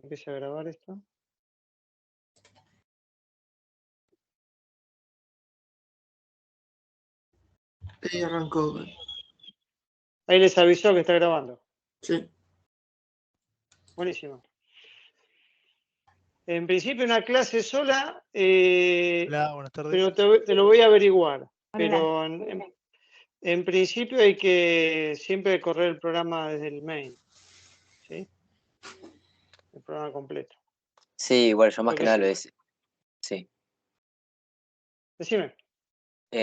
empiece a grabar esto. Ahí arrancó. Ahí les avisó que está grabando. Sí. Buenísimo. En principio una clase sola, Hola, buenas tardes. pero te lo voy a averiguar. Hola. Pero en principio hay que siempre correr el programa desde el main. ¿Sí? El programa completo. Sí, igual yo más Porque que nada sí. lo decía. Sí. Decime.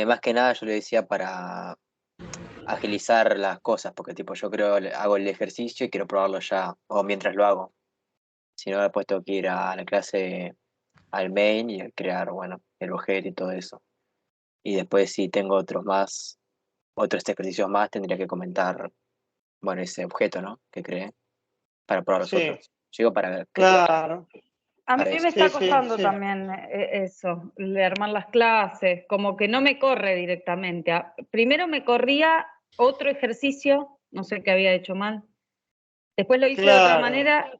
Más que nada yo lo decía para agilizar las cosas, porque tipo yo creo hago el ejercicio y quiero probarlo ya, o mientras lo hago. Si no, después tengo que ir a la clase al main y crear, bueno, el objeto y todo eso. Y después si tengo otros ejercicios más, tendría que comentar, bueno, ese objeto, ¿no? Que creé, para probar los Sí. otros. Yo digo para ver qué Claro. A mí para me eso. está Sí, sí, costando sí. también eso, de armar las clases, como que no me corre directamente. Primero me corría otro ejercicio, no sé qué había hecho mal. Después lo hice de otra Claro. manera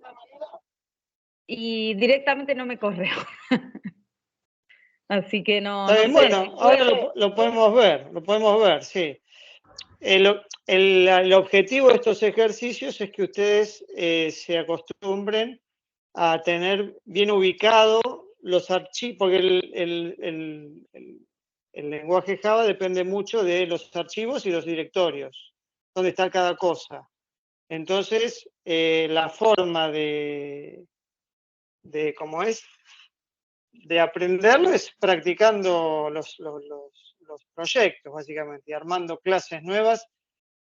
y directamente no me corre. Así que no, Está no bien, sé. bueno, ahora lo podemos ver, sí. El objetivo de estos ejercicios es que ustedes se acostumbren a tener bien ubicados los archivos, porque el lenguaje Java depende mucho de los archivos y los directorios, donde está cada cosa. Entonces, la forma ¿cómo es? De aprenderlo es practicando los proyectos, básicamente, y armando clases nuevas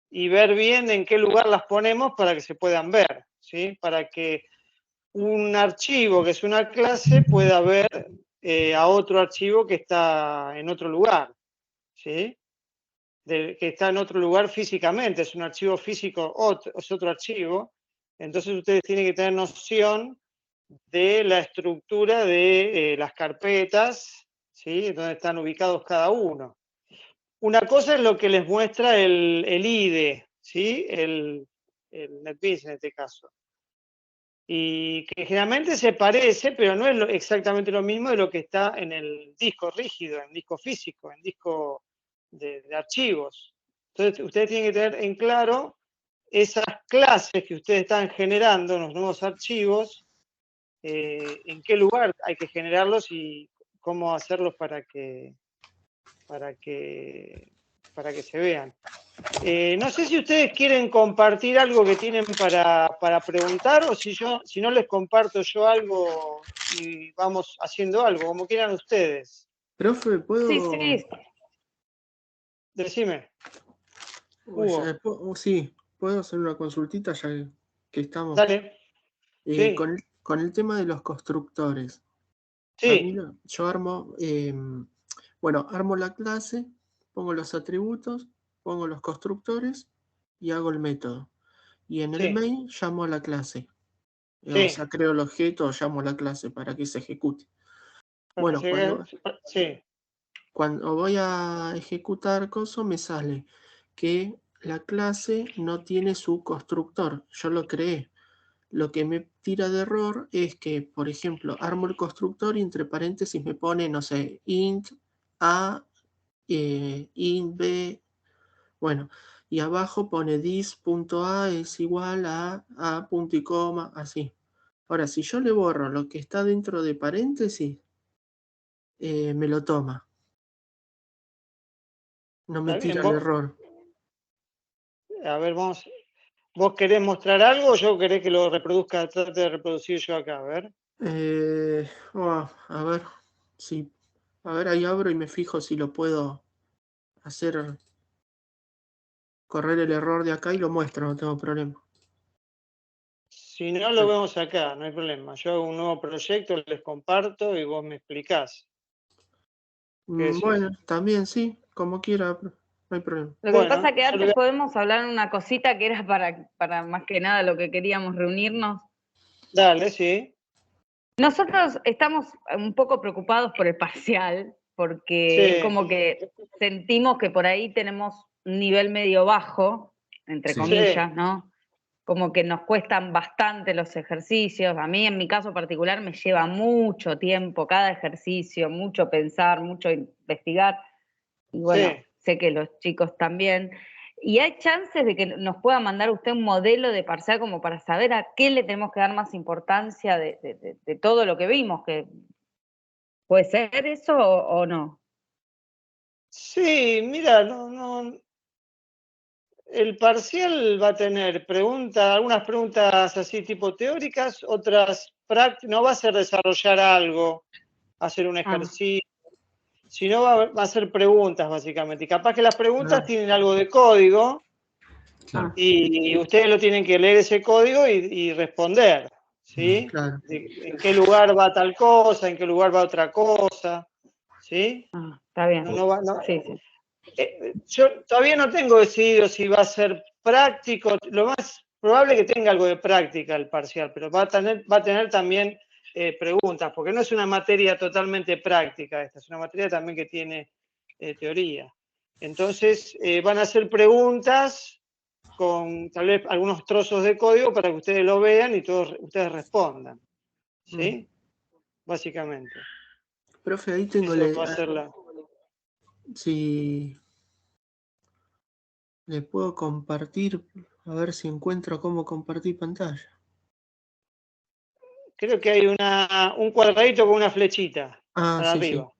y ver bien en qué lugar las ponemos para que se puedan ver, ¿sí? Para que un archivo que es una clase pueda ver a otro archivo que está en otro lugar, ¿sí? Que está en otro lugar físicamente, es un archivo físico, es otro archivo. Entonces ustedes tienen que tener noción de la estructura de las carpetas, ¿sí? Donde están ubicados cada uno. Una cosa es lo que les muestra el IDE, ¿sí? El NetBeans en este caso. Y que generalmente se parece, pero no es exactamente lo mismo de lo que está en el disco rígido, en disco físico, en disco de archivos. Entonces, ustedes tienen que tener en claro esas clases que ustedes están generando en los nuevos archivos, en qué lugar hay que generarlos y cómo hacerlos para que se vean. No sé si ustedes quieren compartir algo que tienen para preguntar o si no les comparto yo algo y vamos haciendo algo, como quieran ustedes. Profe, ¿puedo? Sí. Decime. Sí, ¿puedo hacer una consultita ya que estamos? Dale. Sí. Con el tema de los constructores. Sí. Yo armo, armo la clase, pongo los atributos, pongo los constructores y hago el método. Y en el main llamo a la clase. Sí. O sea, creo el objeto, llamo a la clase para que se ejecute. Bueno, cuando voy a ejecutar cosas me sale que la clase no tiene su constructor. Yo lo creé. Lo que me tira de error es que, por ejemplo, armo el constructor y entre paréntesis me pone, no sé, int a, int b, bueno, y abajo pone this.a es igual a punto y coma, así. Ahora, si yo le borro lo que está dentro de paréntesis, me lo toma. No me tira el error. A ver, vamos. ¿Vos querés mostrar algo o yo querés que lo reproduzca, trate de reproducir yo acá? A ver. A ver, sí. A ver, ahí abro y me fijo si lo puedo hacer, correr el error de acá y lo muestro, no tengo problema. Si no, lo vemos acá, no hay problema. Yo hago un nuevo proyecto, les comparto y vos me explicás. Bueno, también sí, como quiera, no hay problema. Lo que pasa es que antes podemos hablar una cosita que era para más que nada lo que queríamos reunirnos. Dale, sí. Nosotros estamos un poco preocupados por el parcial, porque es como que sentimos que por ahí tenemos un nivel medio bajo, entre comillas, ¿no? como que nos cuestan bastante los ejercicios. A mí, en mi caso particular, me lleva mucho tiempo cada ejercicio, mucho pensar, mucho investigar. Y bueno, Sí. sé que los chicos también. ¿Y hay chances de que nos pueda mandar usted un modelo de parcial como para saber a qué le tenemos que dar más importancia de todo lo que vimos? Que ¿puede ser eso o no? Sí, mira, el parcial va a tener algunas preguntas así tipo teóricas, otras prácticas, no va a ser desarrollar algo, hacer un ejercicio, sino va a ser preguntas básicamente. Y capaz que las preguntas tienen algo de código y ustedes lo tienen que leer ese código y responder, ¿sí? Claro. En qué lugar va tal cosa, en qué lugar va otra cosa, ¿sí? Está bien. Sí, sí. Yo todavía no tengo decidido si va a ser práctico. Lo más probable es que tenga algo de práctica el parcial, pero va a tener también preguntas, porque no es una materia totalmente práctica esta, es una materia también que tiene teoría. Entonces, van a hacer preguntas con tal vez algunos trozos de código para que ustedes lo vean y todos ustedes respondan. ¿Sí? Básicamente. Profe, ahí tengo Eso va a ser si le puedo compartir, a ver si encuentro cómo compartir pantalla. Creo que hay un cuadradito con una flechita para sí, arriba.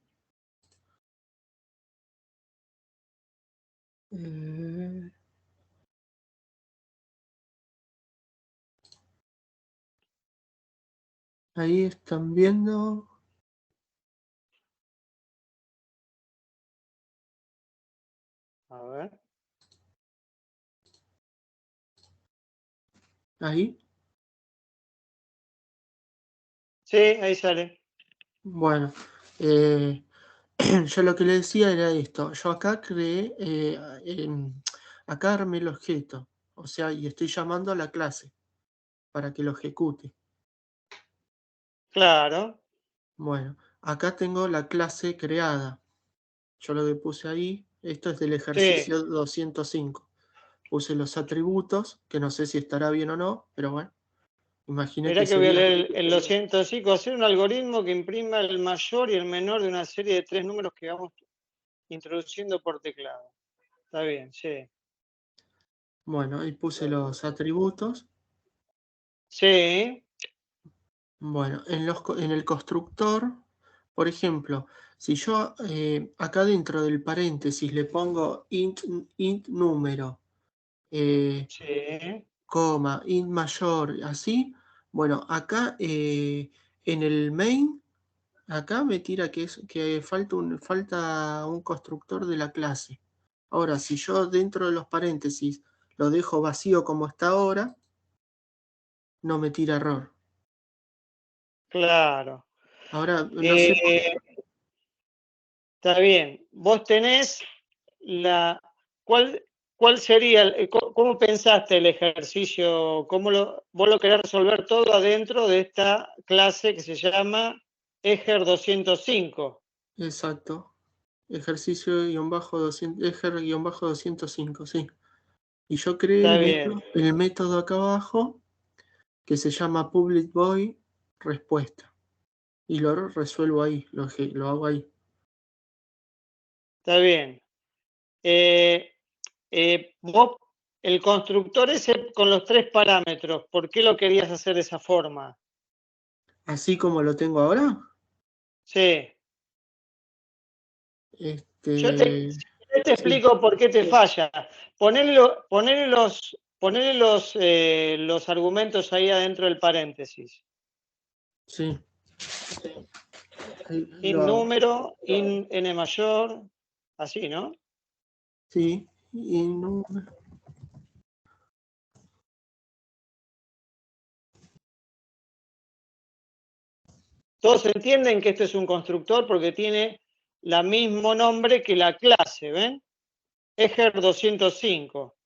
Sí. Ahí están viendo. A ver. Ahí. Sí, ahí sale. Bueno, yo lo que le decía era esto. Yo acá creé, acá armé el objeto. O sea, y estoy llamando a la clase para que lo ejecute. Claro. Bueno, acá tengo la clase creada. Yo lo que puse ahí, esto es del ejercicio 205. Puse los atributos, que no sé si estará bien o no, pero bueno, imaginen Esperá que que voy a sería... leer el 205. Hacer un algoritmo que imprima el mayor y el menor de una serie de 3 números que vamos introduciendo por teclado. Está bien, sí. Bueno, ahí puse los atributos. Sí. Bueno, en el constructor, por ejemplo, si yo acá dentro del paréntesis le pongo int número, Sí. coma, int mayor, así, bueno, acá en el main, acá me tira que falta un constructor de la clase. Ahora, si yo dentro de los paréntesis lo dejo vacío como está ahora, no me tira error. Claro. Ahora, no sé. Está bien. Vos tenés ¿Cuál sería, cómo pensaste el ejercicio? ¿Vos lo querés resolver todo adentro de esta clase que se llama EGER 205? Exacto. Ejer-205, sí. Y yo creé Está bien. el método acá abajo que se llama public void respuesta. Y lo resuelvo ahí, lo hago ahí. Está bien. Vos, el constructor ese con los 3 parámetros, ¿por qué lo querías hacer de esa forma? Así como lo tengo ahora. Sí. Yo te Sí. explico por qué te falla. Ponele los argumentos ahí adentro del paréntesis. Sí. Ahí In lo hago. número, in n mayor, así, ¿no? Sí. Y Todos entienden que esto es un constructor porque tiene el mismo nombre que la clase, ¿ven? EGER 205.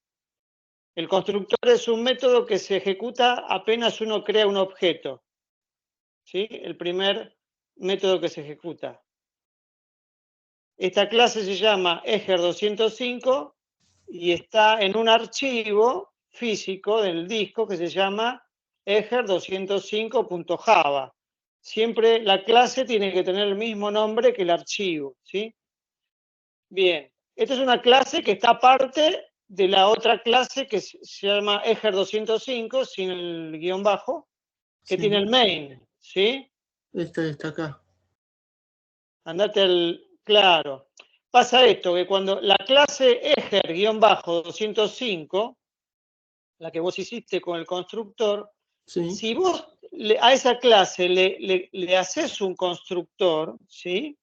El constructor es un método que se ejecuta apenas uno crea un objeto. ¿Sí? El primer método que se ejecuta. Esta clase se llama EGER 205 y está en un archivo físico del disco que se llama ejer205.java. Siempre la clase tiene que tener el mismo nombre que el archivo, ¿sí? Bien, esta es una clase que está aparte de la otra clase que se llama ejer205, sin el guión bajo, que Sí. tiene el main, ¿sí? Esta está acá. Andate al... Claro. Pasa esto, que cuando la clase ejer-205, la que vos hiciste con el constructor, Sí. si vos a esa clase le haces un constructor, ¿sí?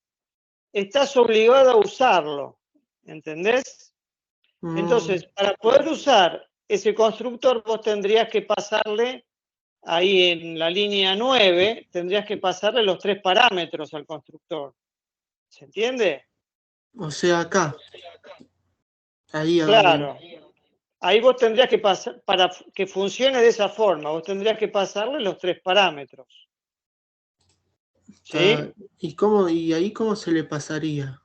Estás obligado a usarlo, ¿entendés? Entonces, para poder usar ese constructor, vos tendrías que pasarle, ahí en la línea 9, tendrías que pasarle los 3 parámetros al constructor. ¿Se entiende? O sea, acá. Ahí a Claro. donde... Ahí vos tendrías que pasar, para que funcione de esa forma, vos tendrías que pasarle los 3 parámetros. ¿Sí? ¿Y ahí cómo se le pasaría?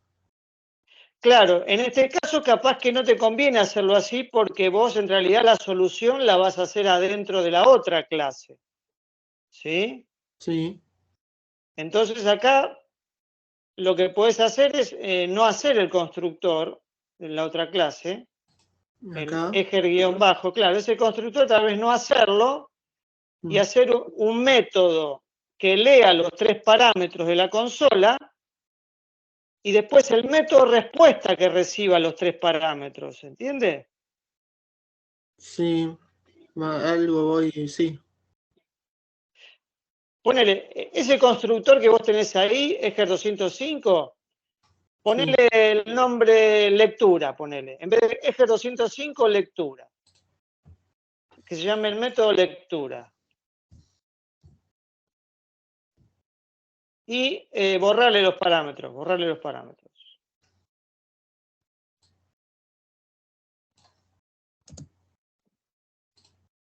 Claro, en este caso capaz que no te conviene hacerlo así porque vos en realidad la solución la vas a hacer adentro de la otra clase. ¿Sí? Sí. Entonces acá lo que podés hacer es no hacer el constructor en la otra clase, Acá. el ejer-bajo, claro, ese constructor tal vez no hacerlo y hacer un método que lea los 3 parámetros de la consola y después el método respuesta que reciba los 3 parámetros, ¿entiende? Sí, algo voy, sí. Ponele, ese constructor que vos tenés ahí, ejer205, ponele Sí. el nombre lectura, ponele. En vez de ejer205, lectura. Que se llame el método lectura. Y borrarle los parámetros,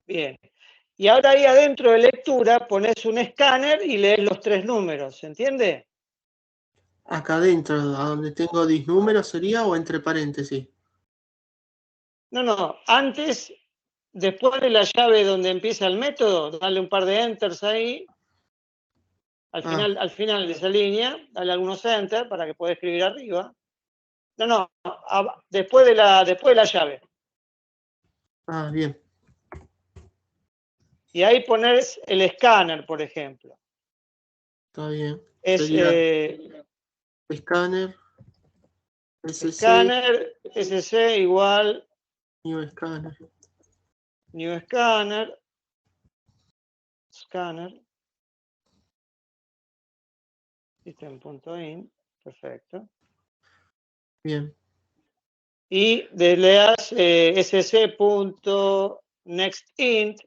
Bien. Y ahora ahí adentro de lectura pones un escáner y lees los 3 números, ¿se entiende? Acá adentro, a donde tengo disnúmeros sería o entre paréntesis. No, antes, después de la llave donde empieza el método, dale un par de enters ahí. Al final de esa línea, dale algunos enter para que pueda escribir arriba. No, después de la llave. Ah, bien. Y ahí pones el escáner, por ejemplo. Está bien. Es escáner, SC, escáner, SC igual new escáner. new scanner, system.in, perfecto. Bien. Y leas sc.nextInt,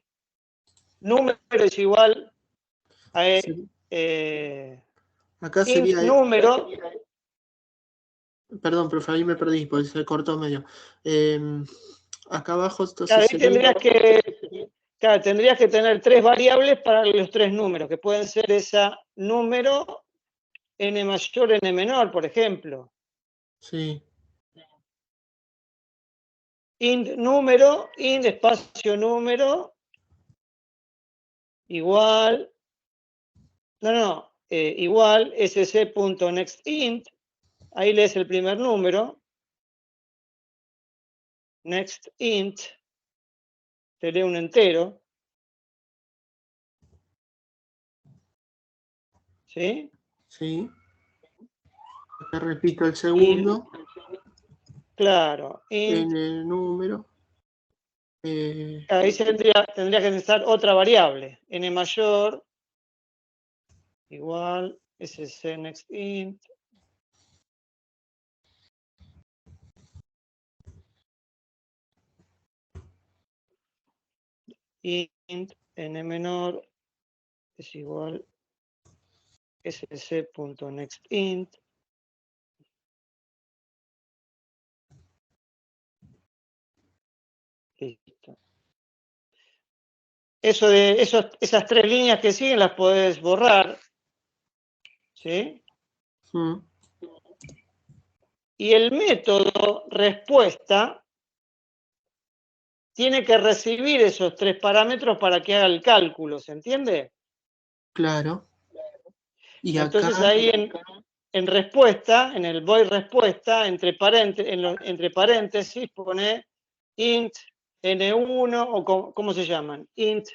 número es igual a acá int sería, número. perdón, profe, ahí me perdí, porque se cortó medio. Acá abajo entonces Claro, ahí sería... tendrías que tener 3 variables para los 3 números, que pueden ser esa número, n mayor, n menor, por ejemplo. Sí. Int número, int espacio número, igual, igual sc.nextInt, ahí lees el primer número, nextInt, te lee un entero, ¿sí? Sí. Acá repito el segundo. Claro, int, en el número. ahí tendría que necesitar otra variable, n mayor, igual sc nextInt, int n menor es igual sc.nextInt. Listo. Esas 3 líneas que siguen las podés borrar, ¿sí? Y el método respuesta tiene que recibir esos 3 parámetros para que haga el cálculo, ¿se entiende? Claro. Y entonces acá, ahí en respuesta, en el void respuesta, entre paréntesis pone int n1 o ¿cómo se llaman? Int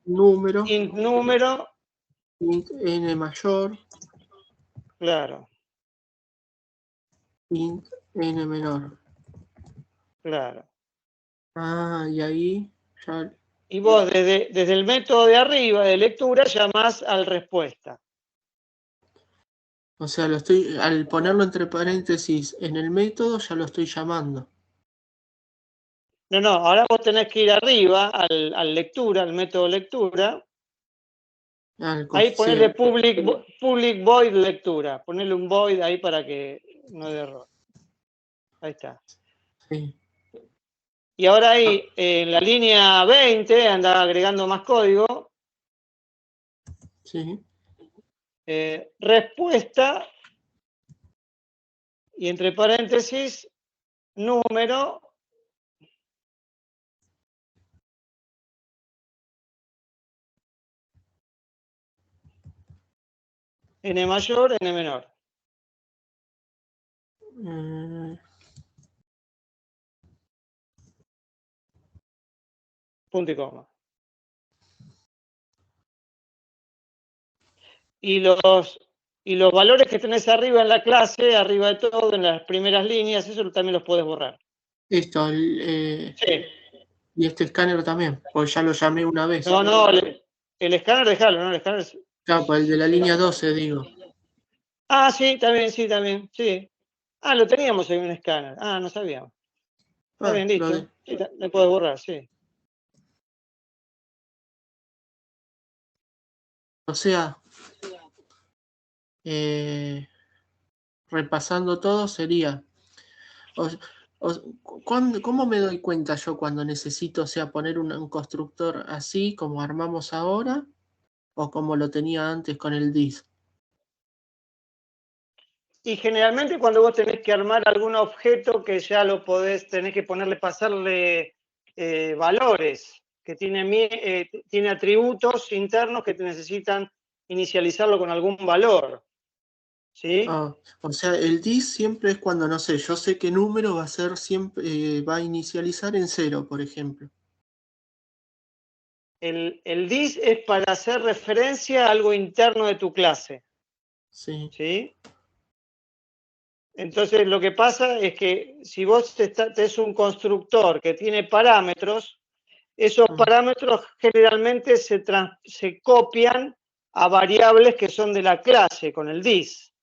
número, número, int n mayor, claro, int n menor. claro. Y ahí ya... Y vos desde el método de arriba de lectura llamás al respuesta. O sea, al ponerlo entre paréntesis en el método, ya lo estoy llamando. No, ahora vos tenés que ir arriba al lectura, al método lectura. Ahí ponerle public void lectura. Ponerle un void ahí para que no dé error. Ahí está. Sí. Y ahora ahí, en la línea 20, anda agregando más código. Sí. Respuesta. Y entre paréntesis, número. N mayor, N menor. Punto y coma. Y los valores que tenés arriba en la clase, arriba de todo, en las primeras líneas, eso también los puedes borrar. Esto, Sí. Y este escáner también, porque ya lo llamé una vez. No, el escáner déjalo, ¿no? El escáner... Claro, pues el de la línea 12, digo. Sí, también, sí. Lo teníamos en un escáner. No sabíamos. Está bien, listo. Sí, le puedes borrar, sí. O sea, repasando todo sería... ¿Cómo me doy cuenta yo cuando necesito, o sea, poner un constructor así como armamos ahora o como lo tenía antes con el dis? Y generalmente cuando vos tenés que armar algún objeto que ya lo tenés que pasarle valores, que tiene atributos internos que te necesitan inicializarlo con algún valor. ¿Sí? O sea, el dis siempre es cuando, no sé, yo sé qué número va a ser siempre, va a inicializar en 0, por ejemplo. El dis es para hacer referencia a algo interno de tu clase. Sí. ¿Sí? Entonces lo que pasa es que si vos tenés un constructor que tiene parámetros, esos parámetros generalmente se copian a variables que son de la clase con el dis.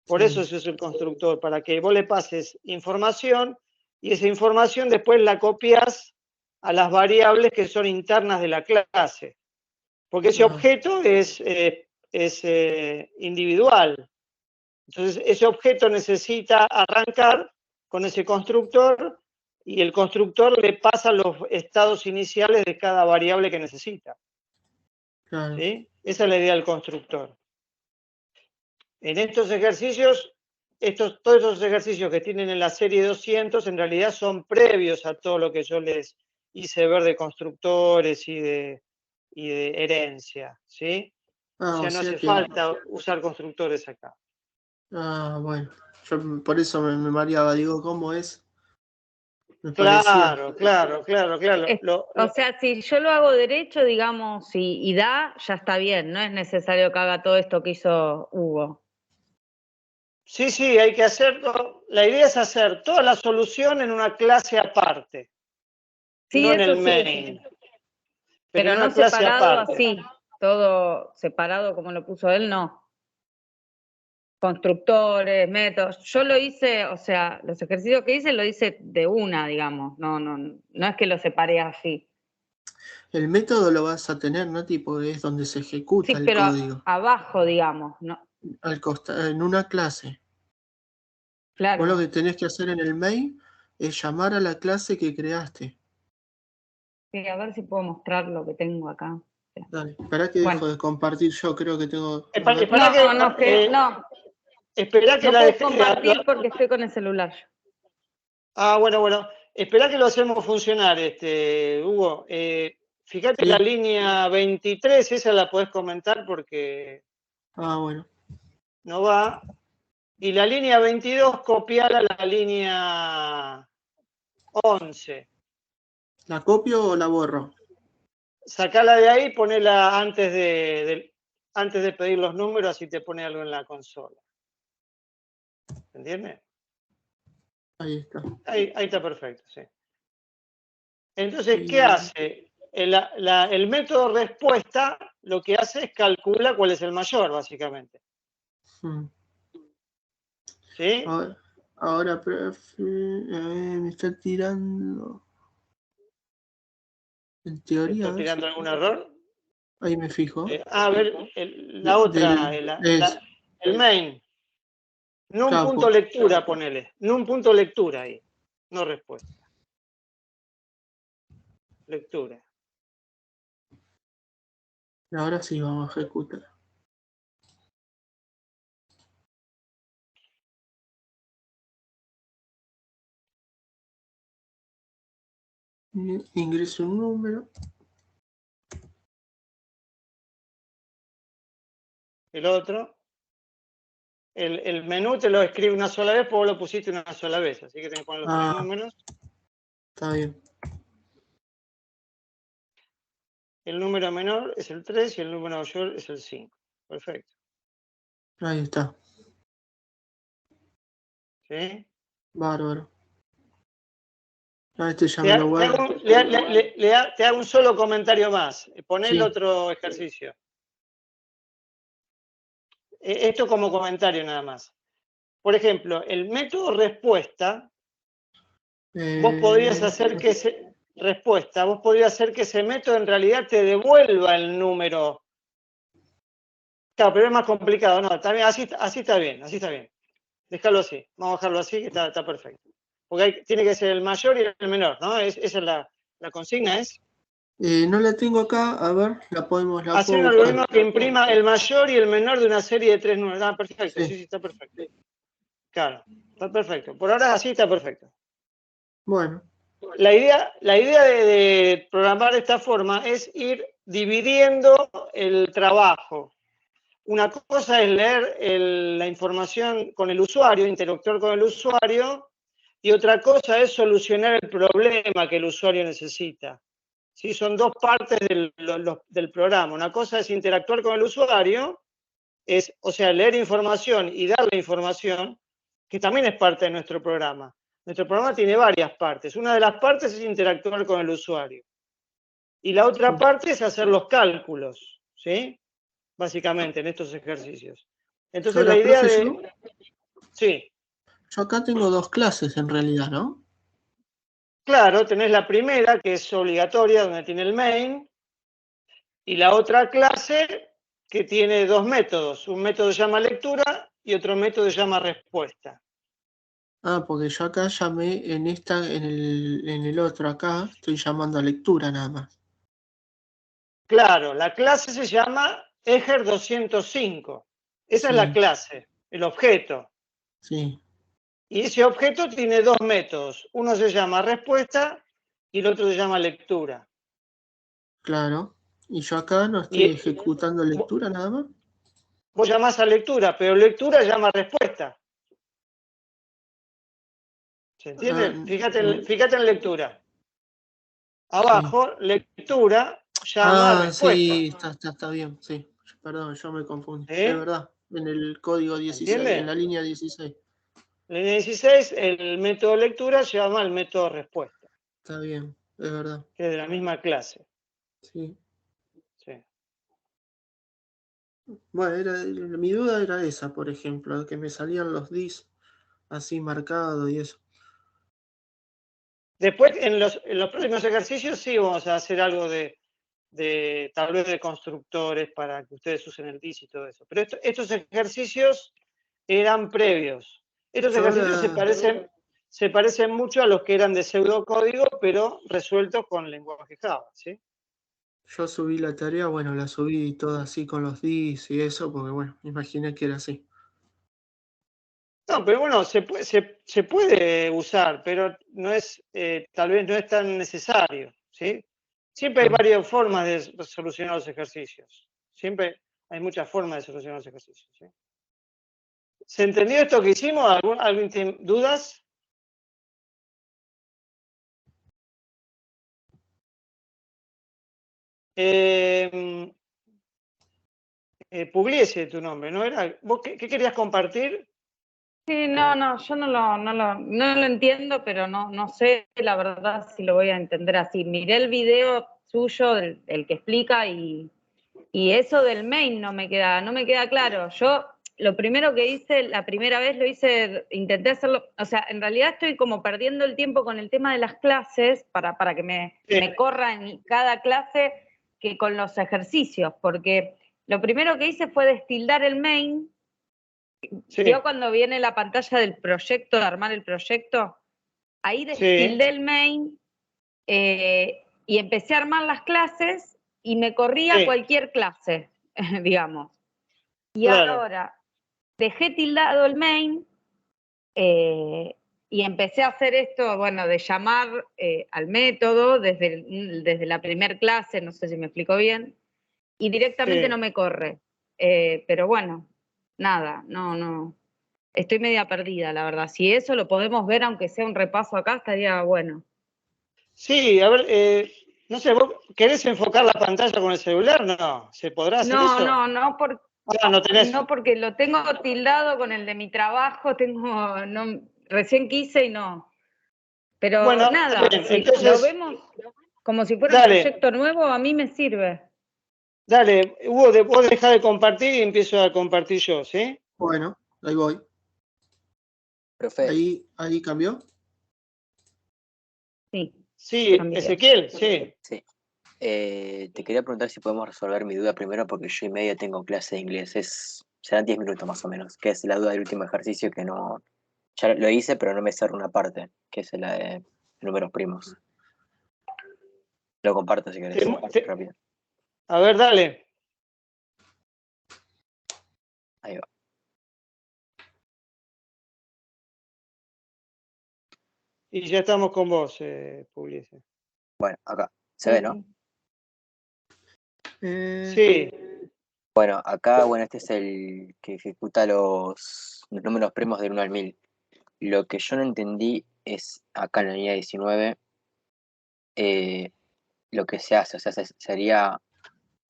Por eso ese es el constructor, para que vos le pases información y esa información después la copias a las variables que son internas de la clase. Porque ese objeto es individual. Entonces, ese objeto necesita arrancar con ese constructor y el constructor le pasa los estados iniciales de cada variable que necesita. Claro. ¿Sí? Esa es la idea del constructor. En estos ejercicios, todos esos ejercicios que tienen en la serie 200 en realidad son previos a todo lo que yo les hice ver de constructores y de herencia. ¿Sí? O sea, no hace falta usar constructores acá. Bueno, yo por eso me mareaba, digo, ¿cómo es? Claro. O sea, si yo lo hago derecho, digamos, y da, ya está bien, no es necesario que haga todo esto que hizo Hugo. Sí, hay que hacerlo. La idea es hacer toda la solución en una clase aparte, sí, no en el sí. main. Pero en una no clase separado aparte. así, todo separado como lo puso él, no. Constructores, métodos. Yo lo hice, o sea, los ejercicios que hice lo hice de una, digamos. No es que lo separé así. El método lo vas a tener, ¿no? Tipo, es donde se ejecuta el código. Abajo, digamos, ¿no? Al costado, en una clase. Claro. Vos lo que tenés que hacer en el main es llamar a la clase que creaste. Sí, a ver si puedo mostrar lo que tengo acá. Dale, esperá que dejo de compartir yo, creo que tengo... Espera que no puedo compartir porque estoy con el celular. Bueno. Esperá que lo hacemos funcionar, Hugo. Fíjate la línea 23, esa la podés comentar porque bueno. no va. Y la línea 22, copiala a la línea 11. ¿La copio o la borro? Sacala de ahí, ponela antes de pedir los números, así te pone algo en la consola. ¿Entiendes? Ahí está. Ahí está perfecto, sí. Entonces, ¿qué hace? El método respuesta lo que hace es calcula cuál es el mayor, básicamente. ¿Sí? Ahora, profe, me está tirando. En teoría. ¿Está tirando algún error? Ahí me fijo. A ver, la otra, el main. No un punto lectura, ponele. No un punto lectura ahí. No respuesta. Lectura. Ahora sí vamos a ejecutar. Ingreso un número. El otro. El menú te lo escribe una sola vez, porque vos lo pusiste una sola vez. Así que tenés que poner los 3 números. Está bien. El número menor es el 3 y el número mayor es el 5. Perfecto. Ahí está. ¿Sí? Bárbaro. Este ya me lo guardo. Te hago un solo comentario más. Poné el Sí. otro ejercicio. Esto como comentario nada más. Por ejemplo, el método respuesta, vos podrías hacer que ese método en realidad te devuelva el número. Claro, pero es más complicado. No, también así está bien, así está bien. Déjalo así. Vamos a dejarlo así, que está perfecto. Porque tiene que ser el mayor y el menor, ¿no? Esa es la consigna, ¿es? No la tengo acá, a ver, la puedo hacer un algoritmo que imprima el mayor y el menor de una serie de 3 números. Ah, perfecto, sí, está perfecto. Claro, está perfecto. Por ahora así está perfecto. Bueno. La idea de programar de esta forma es ir dividiendo el trabajo. Una cosa es leer la información con el usuario, interactuar con el usuario, y otra cosa es solucionar el problema que el usuario necesita. ¿Sí? Son dos partes del programa. Una cosa es interactuar con el usuario, o sea, leer información y darle información, que también es parte de nuestro programa. Nuestro programa tiene varias partes. Una de las partes es interactuar con el usuario. Y la otra parte es hacer los cálculos, ¿sí? Básicamente, en estos ejercicios. Entonces, la idea de... Sí. Yo acá tengo dos clases en realidad, ¿no? Claro, tenés la primera, que es obligatoria, donde tiene el main, y la otra clase que tiene dos métodos. Un método se llama lectura y otro método se llama respuesta. Ah, porque yo acá llamé en el otro acá, estoy llamando a lectura nada más. Claro, la clase se llama Ejer 205. Esa es la clase, el objeto. Sí. Y ese objeto tiene dos métodos. Uno se llama respuesta y el otro se llama lectura. Claro. Y yo acá no estoy ejecutando lectura nada más. Vos llamás a lectura, pero lectura llama respuesta. ¿Se entiende? Fíjate en lectura. Abajo, lectura llama respuesta. Sí, está bien, sí. Perdón, yo me confundí. Es verdad, en el código 16, ¿Entiende? en la línea 16. En línea 16, el método lectura llama al método respuesta. Está bien, es verdad. Que es de la misma clase. Sí. Sí. Bueno, mi duda era esa, por ejemplo, que me salían los dis así marcados y eso. Después, en los próximos ejercicios, sí vamos a hacer algo de tal vez de constructores para que ustedes usen el dis y todo eso. Pero estos ejercicios eran previos. Estos ejercicios se parecen mucho a los que eran de pseudocódigo, pero resueltos con lenguaje Java, ¿sí? Yo subí la tarea, bueno, la subí toda así con los dis y eso, porque bueno, imaginé que era así. No, No, pero bueno, se puede usar, pero no es, tal vez no es tan necesario, ¿sí? Siempre hay varias formas de solucionar los ejercicios. Siempre hay muchas formas de solucionar los ejercicios, ¿sí? ¿Se entendió esto que hicimos? ¿Alguien tiene dudas? Pugliese tu nombre, ¿no era? ¿Vos qué querías compartir? Sí, no, yo no lo entiendo, pero no sé la verdad si lo voy a entender así. Miré el video suyo, el que explica, y eso del main no me queda claro. Yo lo primero que hice, la primera vez lo hice, intenté hacerlo, o sea, en realidad estoy como perdiendo el tiempo con el tema de las clases para que me corra en cada clase que con los ejercicios, porque lo primero que hice fue destildar el main. Sí. Yo cuando viene la pantalla del proyecto, de armar el proyecto, ahí destildé el main y empecé a armar las clases y me corría cualquier clase, digamos. Y claro. ahora dejé tildado el main y empecé a hacer esto, bueno, de llamar al método desde la primera clase, no sé si me explico bien, y directamente no me corre. Pero bueno, nada, no. Estoy media perdida, la verdad. Si eso lo podemos ver, aunque sea un repaso acá, estaría bueno. Sí, a ver, no sé, ¿vos querés enfocar la pantalla con el celular? No, ¿se podrá hacer eso? No, porque lo tengo tildado con el de mi trabajo, recién quise y no. Pero bueno, nada, bien, si entonces, lo vemos como si fuera un proyecto nuevo, a mí me sirve. Dale, Hugo, vos dejá de compartir y empiezo a compartir yo, ¿sí? Bueno, ahí voy. Profe. ¿Ahí cambió? Sí. Sí, Ezequiel, sí. Sí. Te quería preguntar si podemos resolver mi duda primero, porque yo y media tengo clase de inglés. Serán 10 minutos más o menos, que es la duda del último ejercicio que no... Ya lo hice, pero no me cerró una parte, que es la de números primos. Lo comparto si querés, rápido. A ver, dale. Ahí va. Y ya estamos con vos, Pugliese. Bueno, acá. ¿Se ve, no? Sí. Bueno, acá, bueno, este es el que ejecuta los números primos del 1 al 1000. Lo que yo no entendí es, acá en la línea 19, lo que se hace. O sea, sería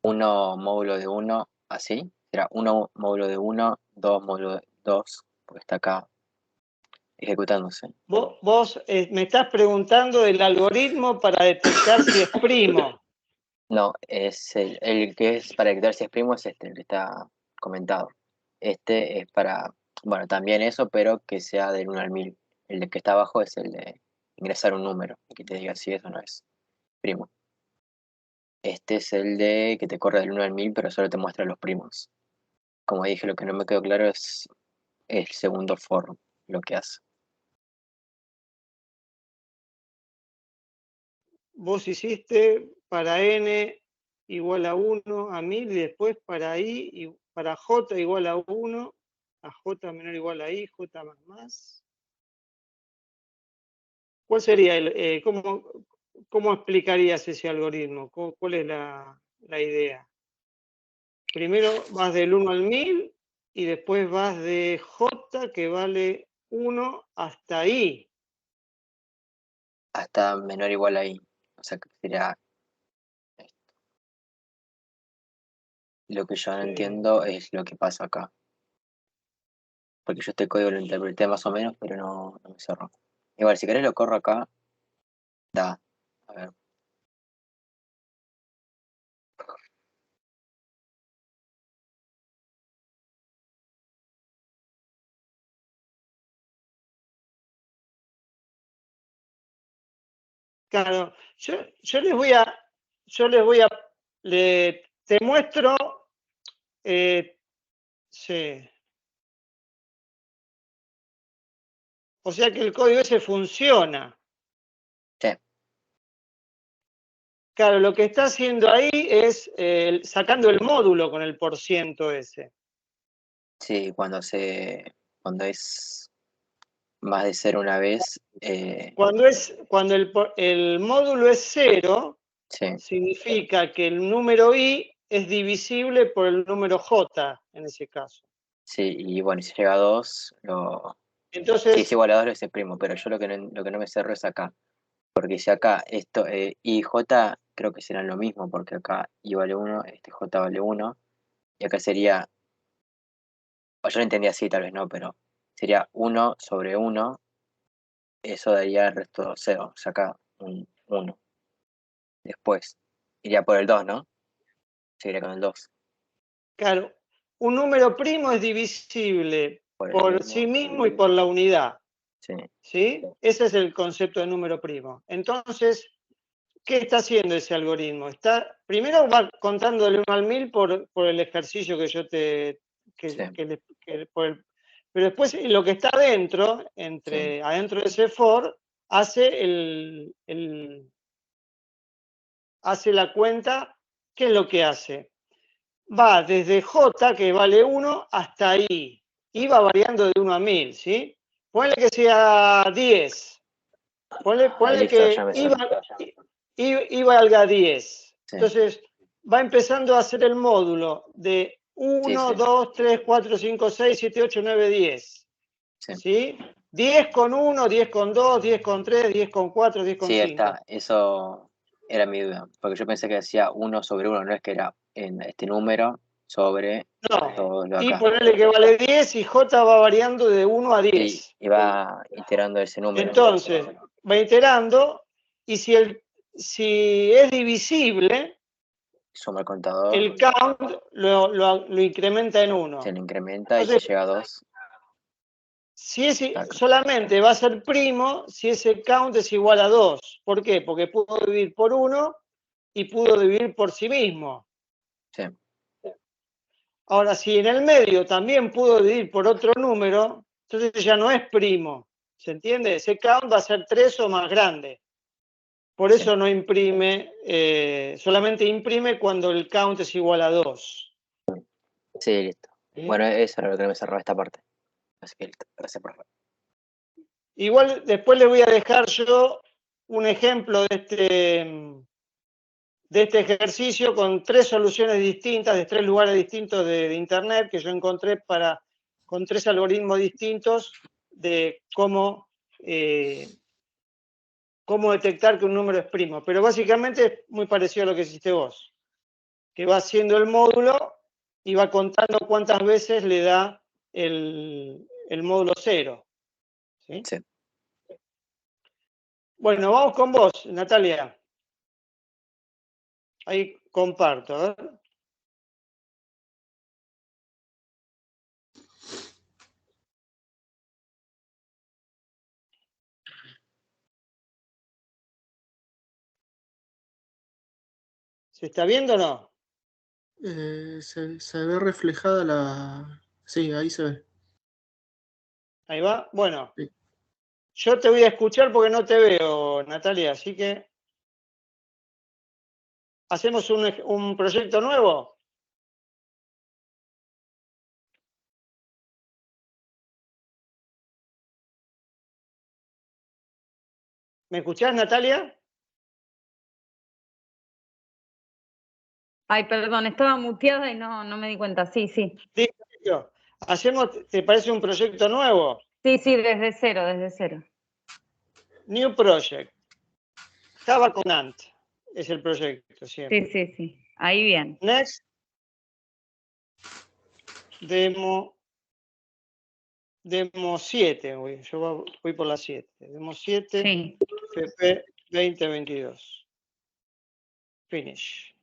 1 módulo de 1, así. Será 1 módulo de 1, 2 módulo de 2, porque está acá ejecutándose. Vos me estás preguntando del algoritmo para detectar si es primo. No, es el que es para detectar si es primo, es este, el que está comentado. Este es para, bueno, también eso, pero que sea del 1 al 1000. El de que está abajo es el de ingresar un número y que te diga si eso no es primo. Este es el de que te corre del 1 al 1000, pero solo te muestra los primos. Como dije, lo que no me quedó claro es el segundo for, lo que hace. Vos hiciste para n igual a 1 a 1000 y después para i y para j igual a 1, a j menor igual a i, j más. ¿Cuál sería cómo explicarías ese algoritmo? ¿Cuál es la idea? Primero vas del 1 al 1000 y después vas de j, que vale 1, hasta i. Hasta menor o igual a i. O sea que sería esto. Lo que yo no entiendo es lo que pasa acá. Porque yo este código lo interpreté más o menos, pero no me cerró. Igual, si querés lo corro acá. Da. A ver. Claro, yo les voy a, te muestro, sí. O sea que el código ese funciona. Sí. Claro, lo que está haciendo ahí es sacando el módulo con el % ese. Sí, cuando es más de 0 una vez. Cuando el módulo es 0, Sí, significa que el número i es divisible por el número j, en ese caso. sí, y bueno, si llega a 2, si es Entonces, igual a 2 lo hice primo, pero yo lo que no me cerro es acá. Porque si acá esto, I y J creo que serán lo mismo, porque acá I vale 1, J vale 1, y acá sería, o yo lo entendía así, tal vez no, pero sería 1 sobre 1, eso daría el resto 0, o sea, acá un 1. Después iría por el 2, ¿no? Seguiría con el 2. claro, un número primo es divisible Por el por mismo. sí mismo y por la unidad. Sí, ¿Sí? Ese es el concepto de número primo. Entonces, ¿qué está haciendo ese algoritmo? Primero va contando del 1 al 1000 por el ejercicio que yo te... sí, pero después lo que está adentro, sí. adentro de ese for, hace hace la cuenta. ¿Qué es lo que hace? Va desde J, que vale 1, hasta I. I va variando de 1 a 1000, ¿sí? Ponle que sea 10. Ponle Listo, ya que me I valga 10. Sí, Entonces, va empezando a hacer el módulo de sí, 1, sí, 2, 3, 4, 5, 6, 7, 8, 9, 10. sí. ¿Sí? 10 con 1, 10 con 2, 10 con 3, 10 con 4, 10 con Sí, 5. eso era mi duda, porque yo pensé que decía 1 sobre 1, no es que era en este número sobre No. todo lo Y acá. ponerle que vale 10 y J va variando de 1 a Sí, 10. y va iterando ese número. Entonces, va iterando y si es divisible, Suma el contador, el count lo incrementa en 1. se le incrementa y si Entonces, llega a 2, saca. solamente va a ser primo si ese count es igual a 2. ¿Por qué? Porque pudo dividir por 1 y pudo dividir por sí mismo. Sí, Ahora, si en el medio también pudo dividir por otro número, entonces ya no es primo. ¿Se entiende? Ese count va a ser 3 o más grande. Por sí, eso no imprime, solamente imprime cuando el count es igual a 2. sí, listo. ¿Sí? Bueno, eso era lo que no me cerraba esta parte. Así que listo, gracias, profe. Igual después le voy a dejar yo un ejemplo de este ejercicio con 3 soluciones distintas, de 3 lugares distintos de internet que yo encontré con 3 algoritmos distintos de cómo detectar que un número es primo. Pero básicamente es muy parecido a lo que hiciste vos, que va haciendo el módulo y va contando cuántas veces le da el módulo 0. ¿Sí? Sí. Bueno, vamos con vos, Natalia. Ahí comparto, a ver. ¿Se está viendo o no? Se ve reflejada la... Sí, ahí se ve. Ahí va. Bueno, Sí. yo te voy a escuchar porque no te veo, Natalia, así que ¿hacemos un proyecto nuevo? ¿Me escuchás, Natalia? Ay, perdón, estaba muteada y no me di cuenta. Sí, sí. Sí, ¿te parece un proyecto nuevo? Sí, sí, desde cero, desde cero. New Project. Java con Ant es el proyecto siempre. Sí, sí, sí. Ahí bien. Next. Demo 7. Yo voy por la 7. Demo 7. Sí. PP 2022. Finish.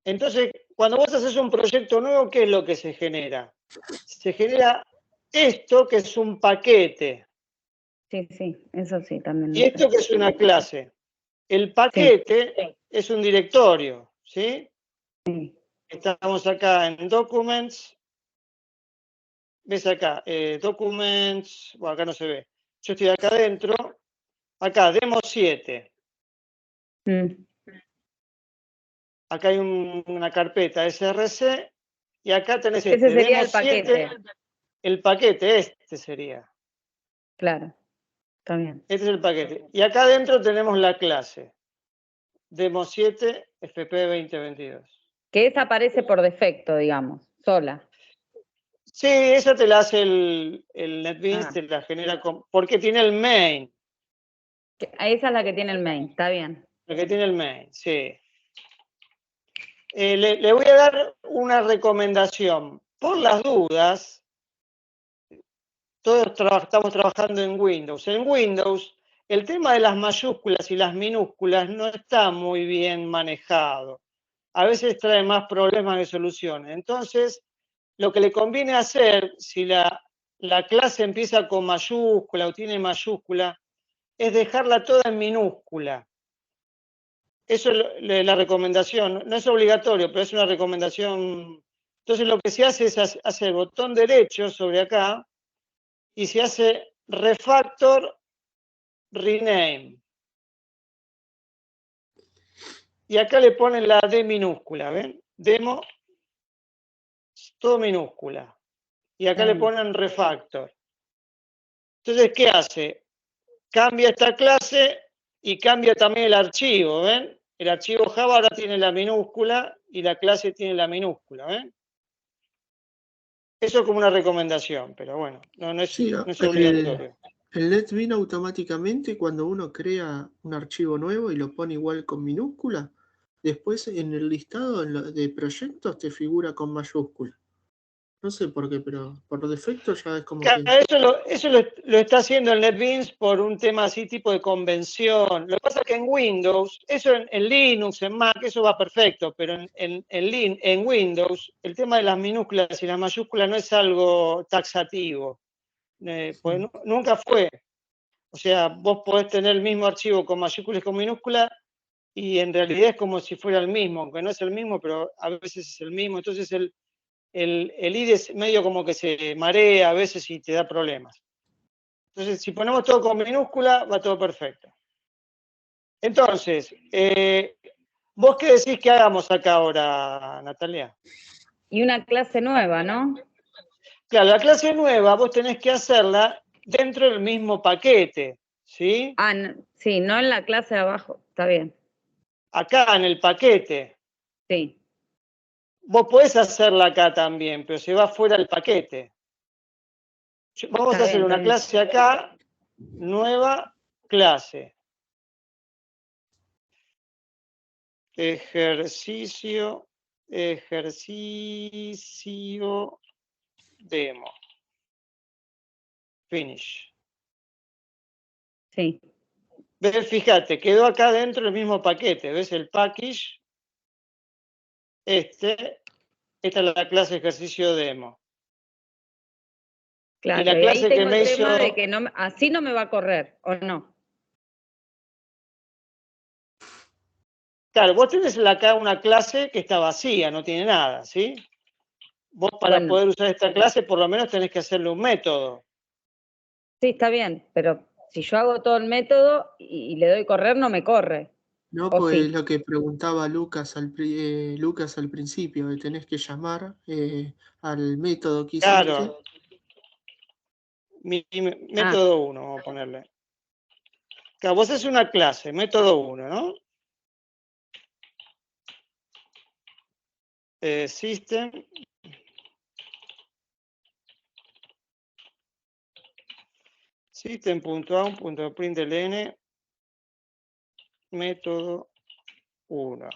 Entonces, cuando vos haces un proyecto nuevo, ¿qué es lo que se genera? Se genera esto que es un paquete Sí, sí, eso sí, también y lo sé. esto que es una clase. El paquete es un directorio, ¿sí? Sí. Estamos acá en Documents. ¿Ves acá? Documents. Bueno, acá no se ve. Yo estoy acá adentro. Acá, Demo 7. Acá hay una carpeta src Y acá tenés Ese sería el demo 7, paquete. el paquete, este sería. Claro, está bien. Este es el paquete. Y acá adentro tenemos la clase. Demo 7, FP 2022. Que esa aparece por defecto, digamos, sola. Sí, esa te la hace el NetBeans, Ah. te la genera porque tiene el main. Esa es la que tiene el main, está bien. La que tiene el main, sí. Le voy a dar una recomendación. Por las dudas, todos estamos trabajando en Windows. En Windows, el tema de las mayúsculas y las minúsculas no está muy bien manejado. A veces trae más problemas que soluciones. Entonces, lo que le conviene hacer, si la clase empieza con mayúscula o tiene mayúscula, es dejarla toda en minúscula. Eso es la recomendación. No es obligatorio, pero es una recomendación. Entonces, lo que se hace es hacer botón derecho sobre acá y se hace refactor rename. Y acá le ponen la D minúscula, ¿ven? Demo, todo minúscula. Y acá le ponen refactor. Entonces, ¿qué hace? Cambia esta clase y cambia también el archivo, ¿ven? El archivo Java ahora tiene la minúscula y la clase tiene la minúscula, ¿ven? Eso es como una recomendación, pero bueno, no es obligatorio. El NetBeans automáticamente, cuando uno crea un archivo nuevo y lo pone igual con minúscula, después en el listado de proyectos te figura con mayúscula. No sé por qué, pero por defecto ya es como que... Eso lo está haciendo el NetBeans por un tema así tipo de convención. Lo que pasa es que en Windows, eso en Linux, en Mac, eso va perfecto, pero en Windows el tema de las minúsculas y las mayúsculas no es algo taxativo. Pues nunca fue. O sea, vos podés tener el mismo archivo con mayúsculas y con minúsculas y en realidad es como si fuera el mismo, aunque no es el mismo, pero a veces es el mismo. Entonces el IDE es medio como que se marea a veces y te da problemas. Entonces, si ponemos todo con minúscula, va todo perfecto. Entonces, ¿vos qué decís que hagamos acá ahora, Natalia? Y una clase nueva, ¿no? Claro, la clase nueva vos tenés que hacerla dentro del mismo paquete, ¿sí? Ah, sí, no en la clase de abajo, está bien. Acá en el paquete. Sí. Vos podés hacerla acá también, pero se va fuera del paquete. Vamos a hacer una clase acá, nueva clase. Ejercicio demo. Finish. Sí. ¿Ves? Fíjate, quedó acá dentro del mismo paquete. ¿Ves el package? Esta es la clase ejercicio demo. Claro, y la clase ahí tengo que me el tema hizo... de que así no me va a correr, ¿o no? Claro, vos tenés acá una clase que está vacía, no tiene nada, ¿sí? Vos para poder usar esta clase por lo menos tenés que hacerle un método. Sí, está bien, pero si yo hago todo el método y le doy correr, no me corre. No, pues es lo que preguntaba Lucas al principio, que tenés que llamar al método que hiciste. Claro. Método 1, vamos a ponerle. Claro, vos haces una clase, método 1, ¿no? System. System.out.println método 1.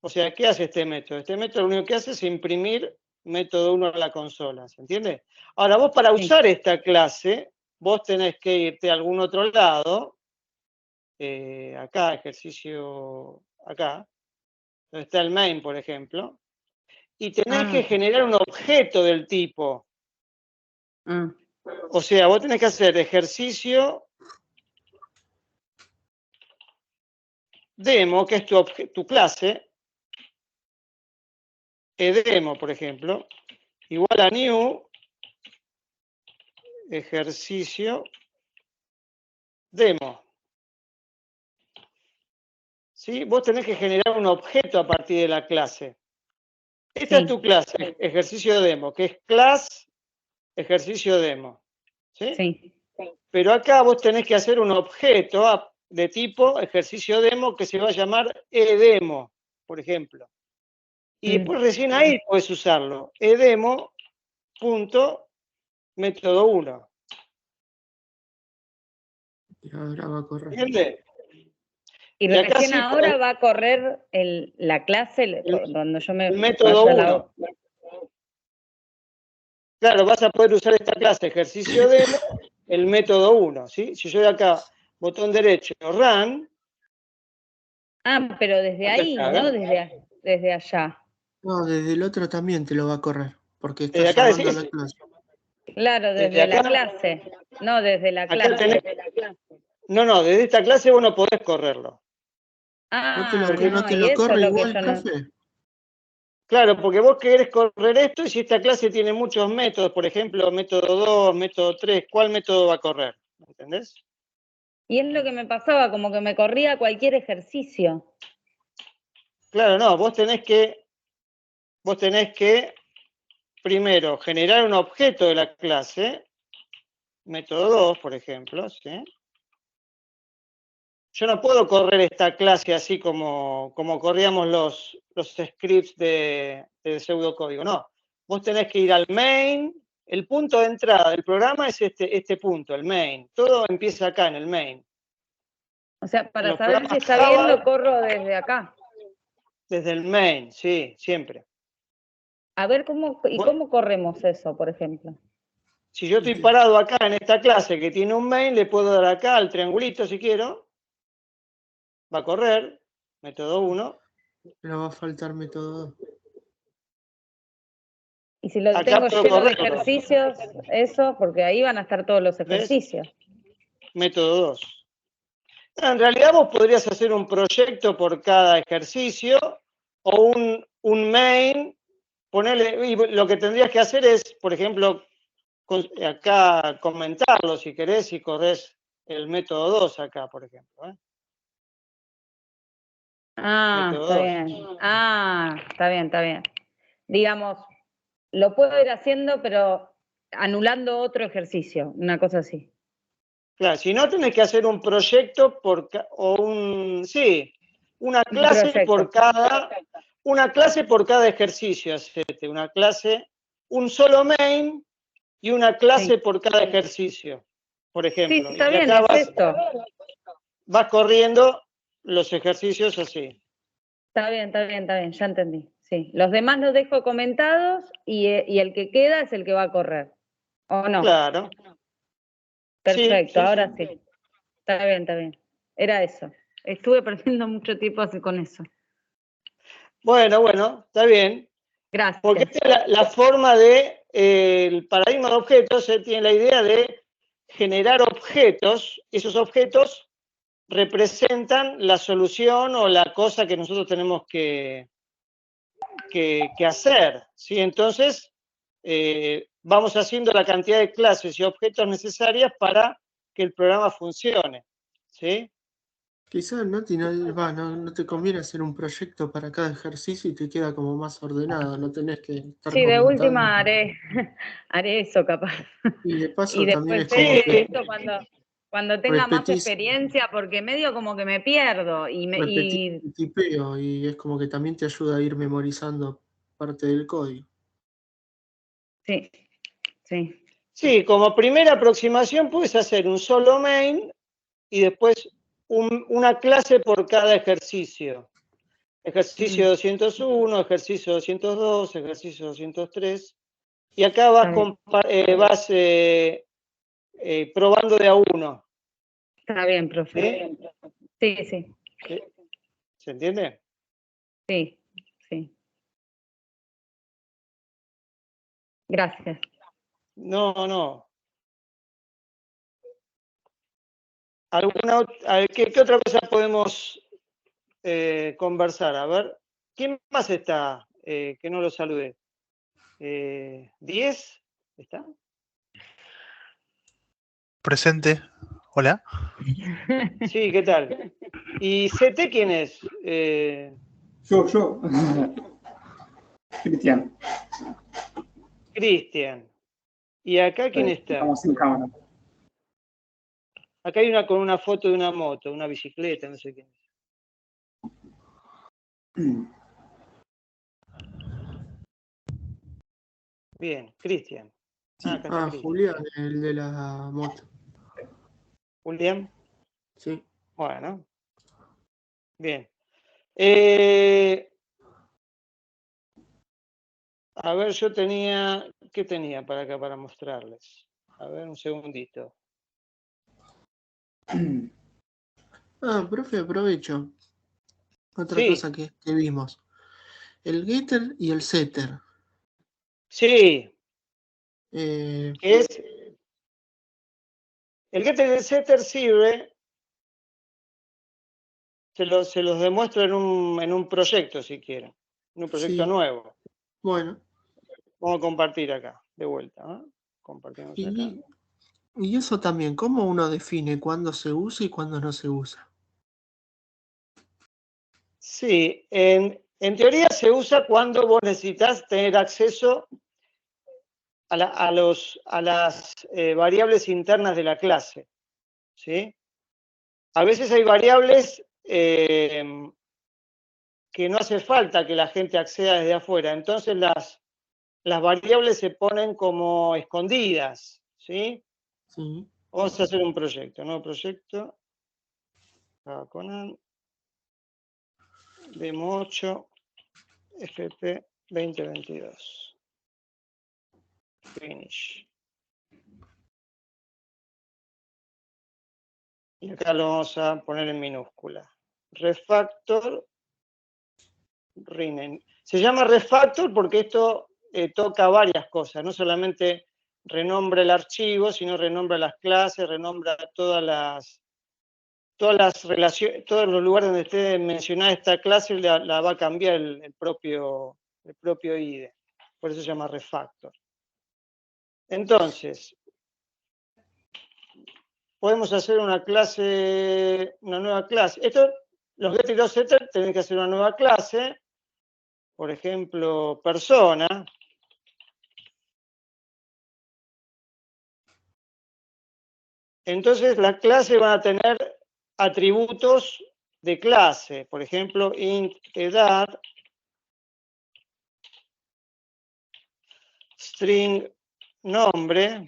O sea, ¿qué hace este método? Este método lo único que hace es imprimir método 1 a la consola, ¿se entiende? Ahora, vos para usar esta clase, vos tenés que irte a algún otro lado, acá, ejercicio, acá, donde está el main, por ejemplo, y tenés que generar un objeto del tipo. O sea, vos tenés que hacer ejercicio demo, que es tu clase, demo, por ejemplo, igual a new, ejercicio demo. ¿Sí? Vos tenés que generar un objeto a partir de la clase. Esta es tu clase, ejercicio demo, que es class ejercicio demo. ¿Sí? Sí. Pero acá vos tenés que hacer un objeto de tipo ejercicio demo que se va a llamar edemo, por ejemplo. Y después recién ahí puedes usarlo. edemo.método 1. Y ahora va a correr. ¿Entiendes? Y acá recién sí ahora va a correr la clase cuando yo me el método vaya a la 1. Claro, vas a poder usar esta clase ejercicio demo, el método 1, ¿sí? Si yo de acá, botón derecho, run. Pero desde ahí, ¿no? Desde allá. No, desde el otro también te lo va a correr, porque está Desde acá llamando a decís. la clase. Claro, Desde desde la acá. clase. No, desde la Acá clase. tenés. No, desde esta clase vos no podés correrlo. ¿No te lo y eso corre es lo que igual, yo no. profe? Claro, porque vos querés correr esto y si esta clase tiene muchos métodos, por ejemplo, método 2, método 3, ¿cuál método va a correr? ¿Entendés? Y es lo que me pasaba, como que me corría cualquier ejercicio. Claro, no, vos tenés que primero generar un objeto de la clase, método 2, por ejemplo, ¿sí? Yo no puedo correr esta clase así como corríamos los scripts de pseudocódigo, no. Vos tenés que ir al main, el punto de entrada del programa es este punto, el main. Todo empieza acá en el main. O sea, para Los saber si programas está Java, bien, lo corro desde acá. Desde el main, sí, siempre. A ver, ¿cómo corremos eso, por ejemplo? Si yo estoy parado acá en esta clase que tiene un main, le puedo dar acá al triangulito si quiero. Va a correr, método 1. Pero va a faltar método 2. Y si lo Acá tengo puedo lleno de correrlo. ejercicios, eso, porque ahí van a estar todos los ejercicios. Método 2. En realidad vos podrías hacer un proyecto por cada ejercicio o un main, y lo que tendrías que hacer es, por ejemplo, acá comentarlo si querés y corres el método 2 acá, por ejemplo. Método Está 2. bien. Está bien. Digamos, lo puedo ir haciendo, pero anulando otro ejercicio, una cosa así. Claro, si no tenés que hacer un proyecto una clase por cada ejercicio, una clase, un solo main y una clase por cada ejercicio, por ejemplo. Sí, está y bien, acá es esto. vas corriendo los ejercicios así. Está bien, ya entendí. Sí, los demás los dejo comentados y el que queda es el que va a correr. ¿O no? Claro. Perfecto, Sí. ahora sí. Está bien. Era eso. Estuve perdiendo mucho tiempo así con eso. Bueno, está bien. Gracias. Porque esta es la forma el paradigma de objetos, tiene la idea de generar objetos. Esos objetos representan la solución o la cosa que nosotros tenemos que hacer, ¿sí? Entonces, vamos haciendo la cantidad de clases y objetos necesarias para que el programa funcione, ¿sí? Quizás no te conviene hacer un proyecto para cada ejercicio y te queda como más ordenado, no tenés que estar Sí, de comentando. última haré eso capaz. Y de paso Y también después es como que esto cuando tenga más repetís, experiencia, porque medio como que me pierdo. repetís el tipeo y es como que también te ayuda a ir memorizando parte del código. Sí. Sí, como primera aproximación puedes hacer un solo main y después una clase por cada ejercicio. Ejercicio 201, ejercicio 202, ejercicio 203. Y acá vas probando de a uno. Está bien, profe. Sí. ¿Se entiende? Sí. Gracias. No. ¿Qué otra cosa podemos conversar? A ver, ¿quién más está que no lo saludé? ¿10? ¿Está? Presente. Hola. Sí, ¿qué tal? ¿Y CT quién es? Yo. Cristian. Cristian. ¿Y acá quién está? Estamos sin cámara. Acá hay una con una foto de una moto, una bicicleta, no sé quién es. Bien, Cristian. Sí. Acá está Cristian. Julián, el de la moto. Julián. Sí. Bueno. Bien. A ver, yo tenía... ¿Qué tenía para acá para mostrarles? A ver, un segundito. Profe, aprovecho. Otra Sí. cosa que vimos. El getter y el setter. Sí. Eh, Es... El getter y el setter sirve... Se los demuestro en un proyecto, si quieren. En un proyecto Sí. nuevo. Bueno. Vamos a compartir acá, de vuelta. Compartimos acá. Y eso también, ¿cómo uno define cuándo se usa y cuándo no se usa? Sí, en teoría se usa cuando vos necesitas tener acceso a las variables internas de la clase. ¿Sí? A veces hay variables que no hace falta que la gente acceda desde afuera. Entonces las variables se ponen como escondidas. ¿Sí? Sí. Vamos a hacer un proyecto, nuevo proyecto. Conan, Demo 8, FP 2022. Finish. Y acá lo vamos a poner en minúscula. Refactor, rename. Se llama refactor porque esto toca varias cosas, no solamente renombra el archivo, sino renombra las clases, renombra todas las relaciones, todos los lugares donde esté mencionada esta clase la va a cambiar el propio IDE. Por eso se llama refactor. Entonces, podemos hacer una nueva clase. Los getter y los setter tienen que hacer una nueva clase, por ejemplo, persona. Entonces, las clases van a tener atributos de clase, por ejemplo, int edad, string nombre,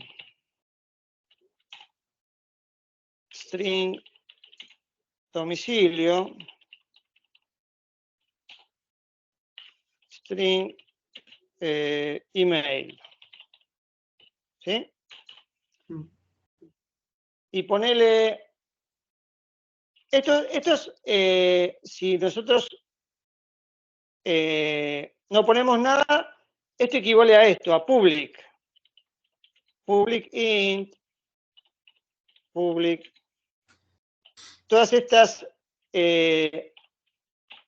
string domicilio, string email. ¿Sí? Y ponele... Si nosotros no ponemos nada, esto equivale a esto, a public. Public int, public. Todas estas,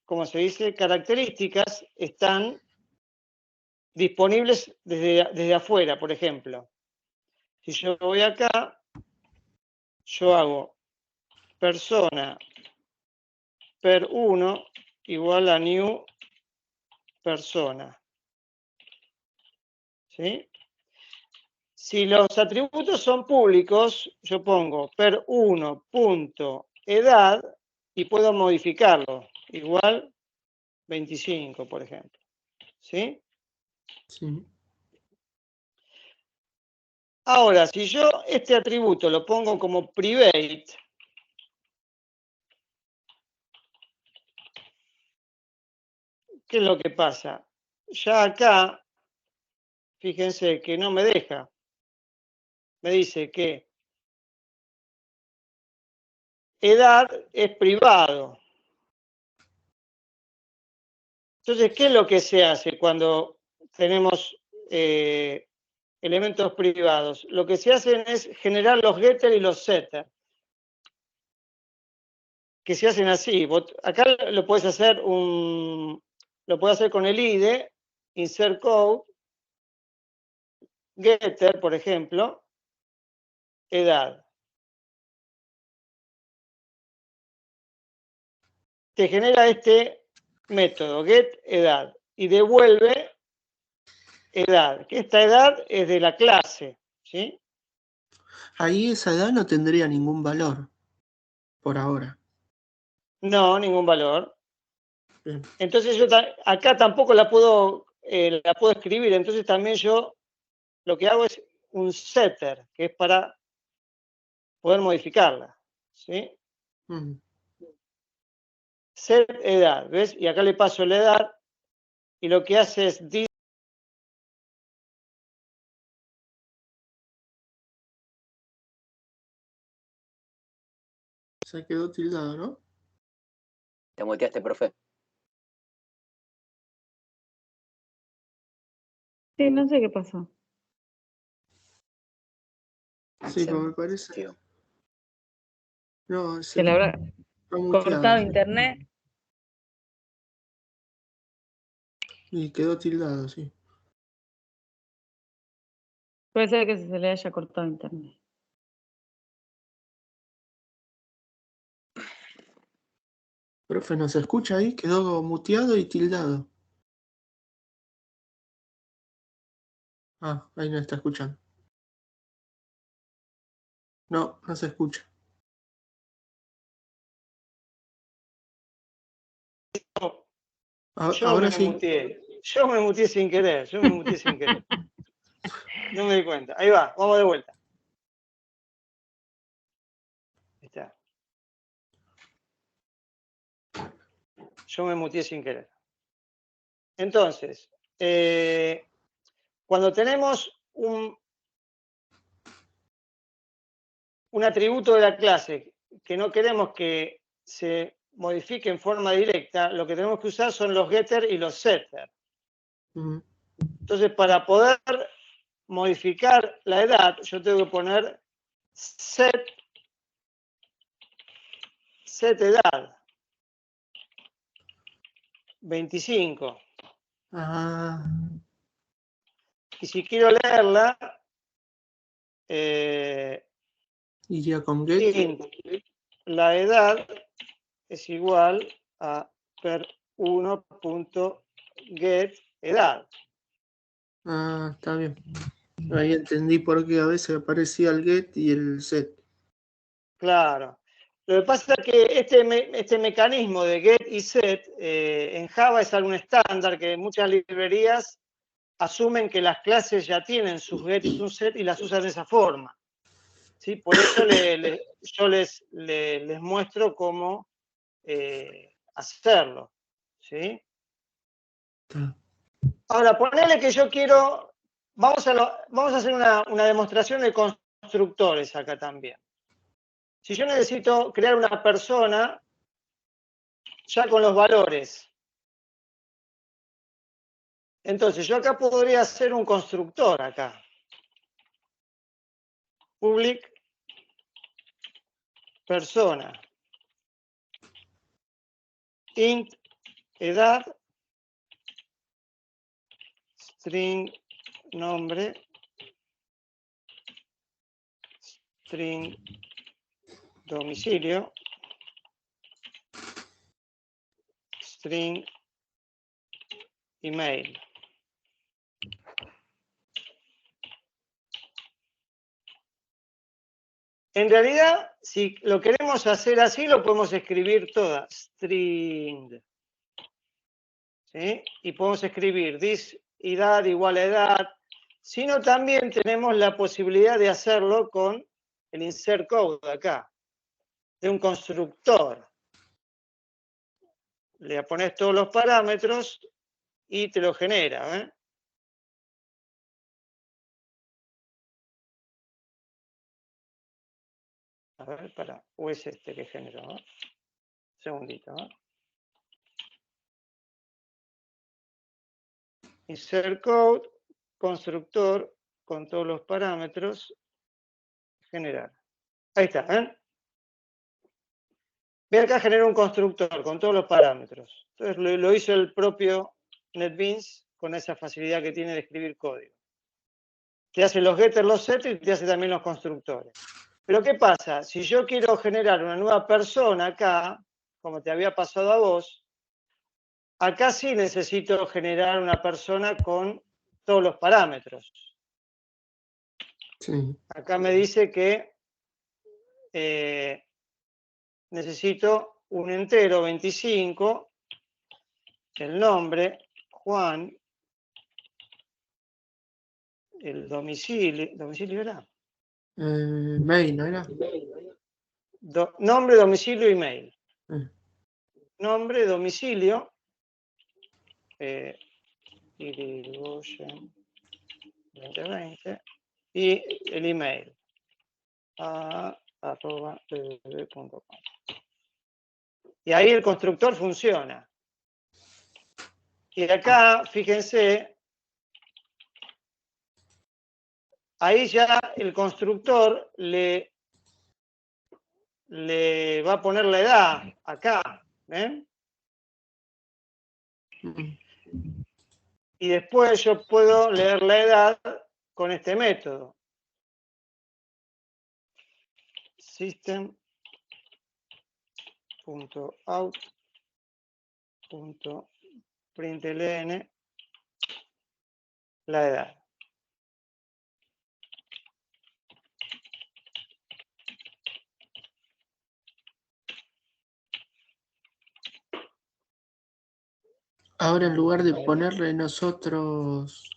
como se dice, características están disponibles desde afuera, por ejemplo. Si yo voy acá, yo hago persona per1 igual a new persona. ¿Sí? Si los atributos son públicos, yo pongo per1.edad y puedo modificarlo. Igual 25, por ejemplo. ¿Sí? Sí. Ahora, si yo este atributo lo pongo como private, ¿qué es lo que pasa? Ya acá, fíjense que no me deja. Me dice que edad es privado. Entonces, ¿qué es lo que se hace cuando tenemos elementos privados? Lo que se hacen es generar los getter y los setter, que se hacen así. Acá lo puedes hacer con el IDE, insert code, getter, por ejemplo, edad. Te genera este método, get edad, y devuelve edad, que esta edad es de la clase, ¿sí? Ahí esa edad no tendría ningún valor, por ahora. No, ningún valor. Bien. Entonces yo acá tampoco la puedo escribir, entonces también yo lo que hago es un setter, que es para poder modificarla, ¿sí? Mm. Set edad, ¿ves? Y acá le paso la edad y lo que hace es Se quedó tildado, ¿no? ¿Te muteaste, profe? Sí, no sé qué pasó. Sí, pero me parece. Tío. No, Se le habrá está muteado, cortado sí. internet. Y quedó tildado, sí. Puede ser que se le haya cortado internet. Profe, ¿nos escucha ahí? Quedó muteado y tildado. Ah, ahí no está escuchando. No, no se escucha. Ahora sí. Yo me muteé sin querer, No me di cuenta. Ahí va, vamos de vuelta. Ahí está. Yo me muteé sin querer. Entonces, cuando tenemos un atributo de la clase que no queremos que se modifique en forma directa, lo que tenemos que usar son los getter y los setter. Entonces, para poder modificar la edad, yo tengo que poner set edad 25. Ah, Y si quiero leerla, iría con get. int, la edad es igual a per1.get edad. Ah, está bien. Ahí entendí por qué a veces aparecía el get y el set. Claro. Lo que pasa es que este mecanismo de get y set en Java es algo estándar que muchas librerías asumen que las clases ya tienen sus get y sus set y las usan de esa forma. ¿Sí? Por eso yo les muestro cómo hacerlo. ¿Sí? Ahora, ponele que yo quiero, vamos a hacer una demostración de constructores acá también. Si yo necesito crear una persona ya con los valores, entonces yo acá podría hacer un constructor acá. Public persona. Int edad. String nombre. String domicilio. String email. En realidad, si lo queremos hacer así, lo podemos escribir toda. String. ¿Sí? Y podemos escribir this edad igual a edad. Sino también tenemos la posibilidad de hacerlo con el insert code acá, de un constructor. Le pones todos los parámetros y te lo genera. ¿Eh? A ver, o es este que generó. ¿Eh? Un segundito. ¿Eh? Insert code, constructor, con todos los parámetros, generar. Ahí está. ¿Eh? Ve acá, genera un constructor con todos los parámetros. Entonces lo hizo el propio NetBeans con esa facilidad que tiene de escribir código. Te hace los getters, los setters y te hace también los constructores. Pero ¿qué pasa? Si yo quiero generar una nueva persona acá, como te había pasado a vos, acá sí necesito generar una persona con todos los parámetros. Sí. Acá me dice que necesito un entero 25, el nombre, Juan, el domicilio era. Mail, ¿no era? Nombre, domicilio y mail. Eh, Nombre, domicilio, Irigoyen 2020, y el email, @www.com. Y ahí el constructor funciona. Y acá, fíjense, ahí ya el constructor le va a poner la edad acá, ¿ven? mm, Y después yo puedo leer la edad con este método. System.out.println la edad. Ahora en lugar de ponerle nosotros...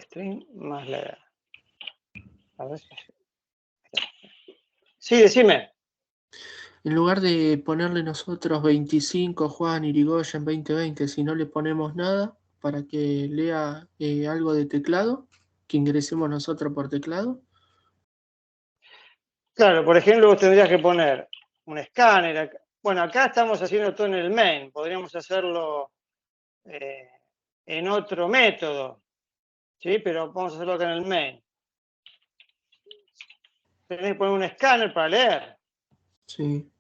String más la edad. A ver si... Sí, decime. En lugar de ponerle nosotros 25 Juan Irigoyen 2020, si no le ponemos nada para que lea algo de teclado, que ingresemos nosotros por teclado. Claro, por ejemplo, vos tendrías que poner un escáner. Bueno, acá estamos haciendo todo en el main. Podríamos hacerlo en otro método, ¿sí? Pero vamos a hacerlo acá en el main. Tenés que poner un escáner para leer. Sí.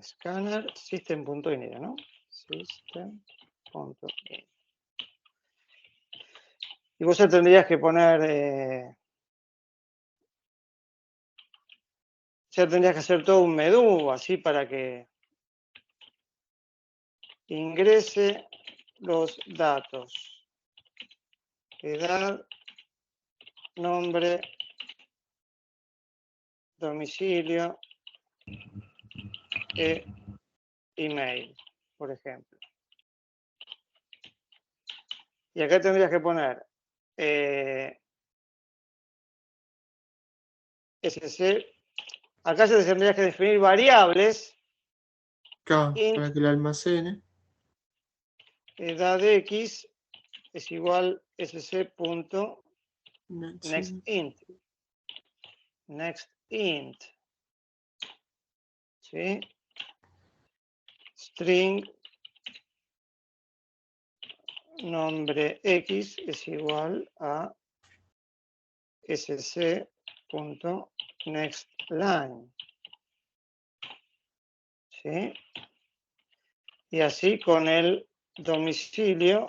Scanner system.init, ¿no? System.init. Y vos ya tendrías que poner, ya tendrías que hacer todo un menú así para que ingrese los datos. Edad, nombre, domicilio, email, por ejemplo. Y acá tendrías que poner SC. Acá se tendrías que definir variables. Claro, int para que lo almacene. edad X es igual sc.nextInt. Sí. NextInt. ¿Sí? String nombre X es igual a sc.nextLine. ¿Sí? Y así con el domicilio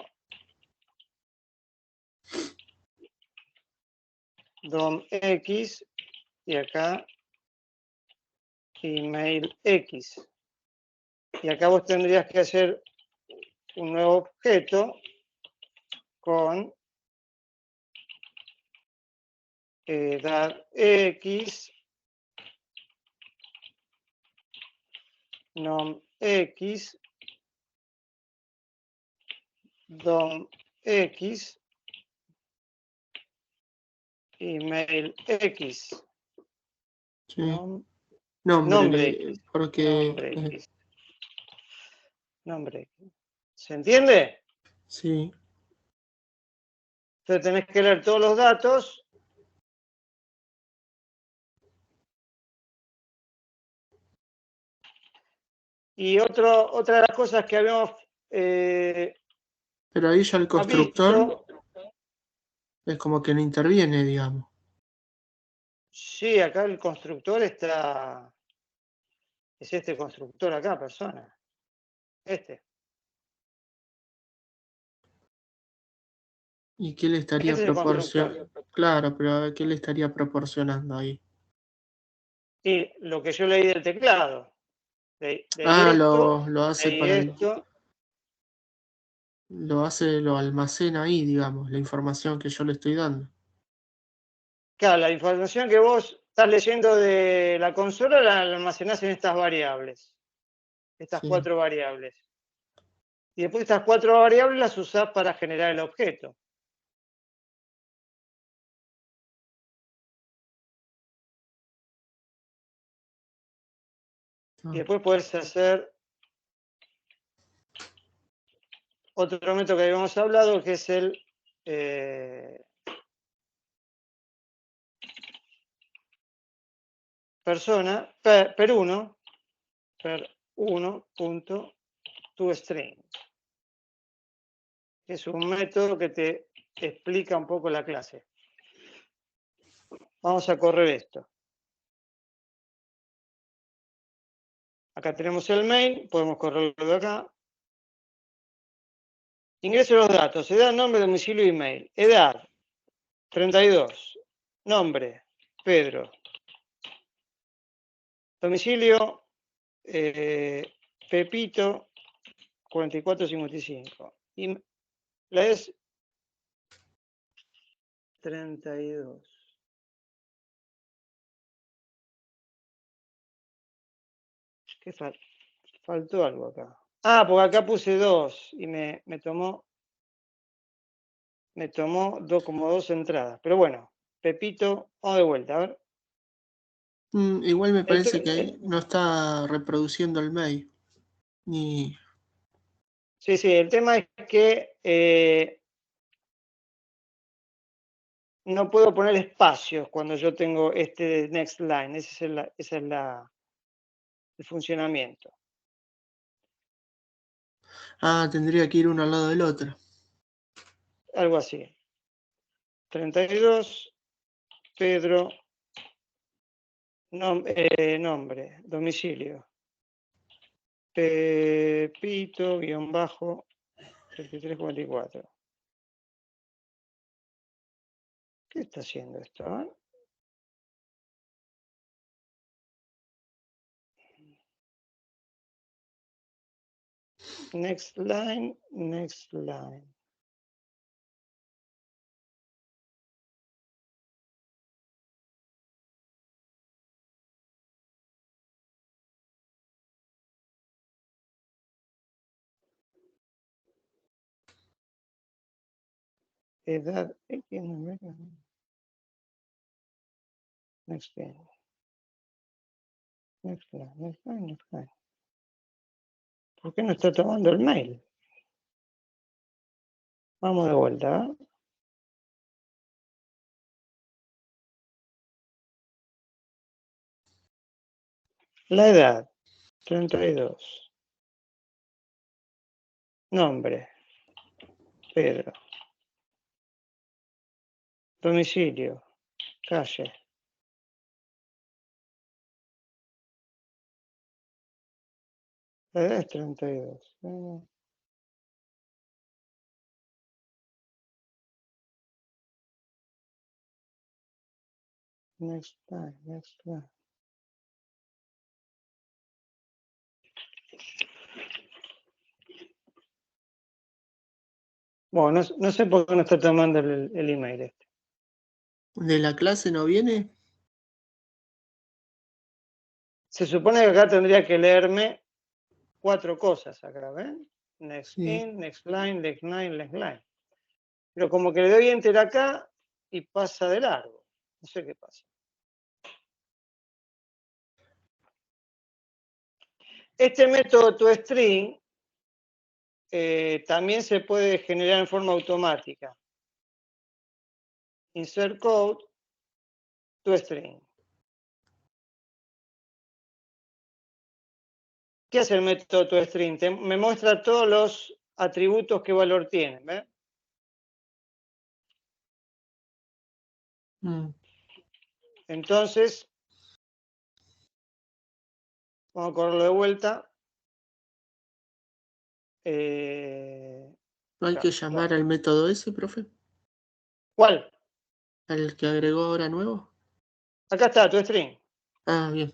dom X y acá email X. Y acá vos tendrías que hacer un nuevo objeto con edad X, nom X, dom X, email X. Sí. Nombre X, X. porque... Nombre X. Nombre X. ¿Se entiende? sí. Entonces tenés que leer todos los datos. Y otra de las cosas que habíamos Pero ahí ya el constructor visto, es como que no interviene, digamos. sí, acá el constructor está, es este constructor acá, persona. Este. ¿Y qué le estaría Ese es el proporcionando? constructor. Claro, pero ¿qué le estaría proporcionando ahí? Y lo que yo leí del teclado. Leí Ah, esto, lo hace leí para el, esto. lo almacena ahí, digamos, la información que yo le estoy dando. Claro, la información que vos estás leyendo de la consola la almacenás en estas variables. Estas Sí. 4 variables. Y después estas 4 variables las usás para generar el objeto. Ah, Y después podés hacer otro método que habíamos hablado, que es el persona, per1.toString, que es un método que te explica un poco la clase. Vamos a correr esto. Acá tenemos el main, podemos correrlo de acá. Ingreso los datos, edad, nombre, domicilio y email. Edad, 32. Nombre, Pedro. Domicilio, Pepito, 4455. Y la es 32. ¿Qué faltó algo acá? Ah, porque acá puse 2 y me tomó como 2 entradas. Pero bueno, Pepito, vamos de vuelta, a ver. Igual me parece que El- no está reproduciendo el mail. Ni. sí, el tema es que no puedo poner espacios cuando yo tengo este next line. Ese es el funcionamiento. Ah, tendría que ir uno al lado del otro. Algo así. 32, Pedro, nombre, domicilio. Pepito, guión bajo, 3344. ¿Qué está haciendo esto? Next line, next line. Edad X, next line. Next line, next line, next line. ¿Por qué no está tomando el mail? Vamos de vuelta, ¿eh? La edad, 32. Nombre, Pedro. Domicilio, calle. La edad es 32. Next line, next line. Bueno, no sé por qué no está tomando el email este. ¿De la clase no viene? Se supone que acá tendría que leerme 4 cosas acá, ¿ven? Next Sí. in, next line, next line, next line. Pero como que le doy enter acá y pasa de largo. No sé qué pasa. Este método toString también se puede generar en forma automática. Insert code, toString. ¿Qué hace el método toString? Me muestra todos los atributos que valor tienen. ¿Ven? Entonces, vamos a correrlo de vuelta. ¿No hay que llamar al método ese, profe? ¿Cuál? ¿El que agregó ahora nuevo? Acá está, tu string. Ah, bien.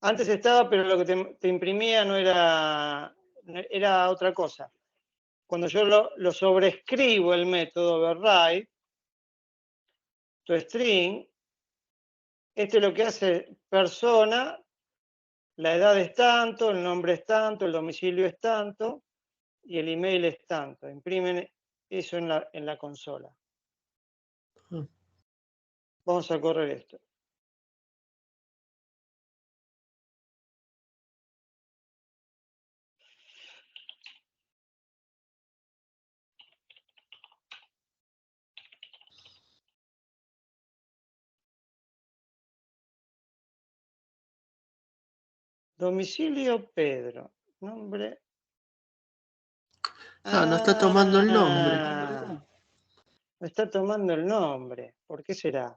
Antes estaba, pero lo que te imprimía no era, era otra cosa. Cuando yo lo sobrescribo el método override, tu string, este lo que hace persona, la edad es tanto, el nombre es tanto, el domicilio es tanto y el email es tanto. Imprimen eso en la consola. Ah. Vamos a correr esto. Domicilio Pedro. Nombre. Ah, no está tomando el nombre. No está tomando el nombre. ¿Por qué será?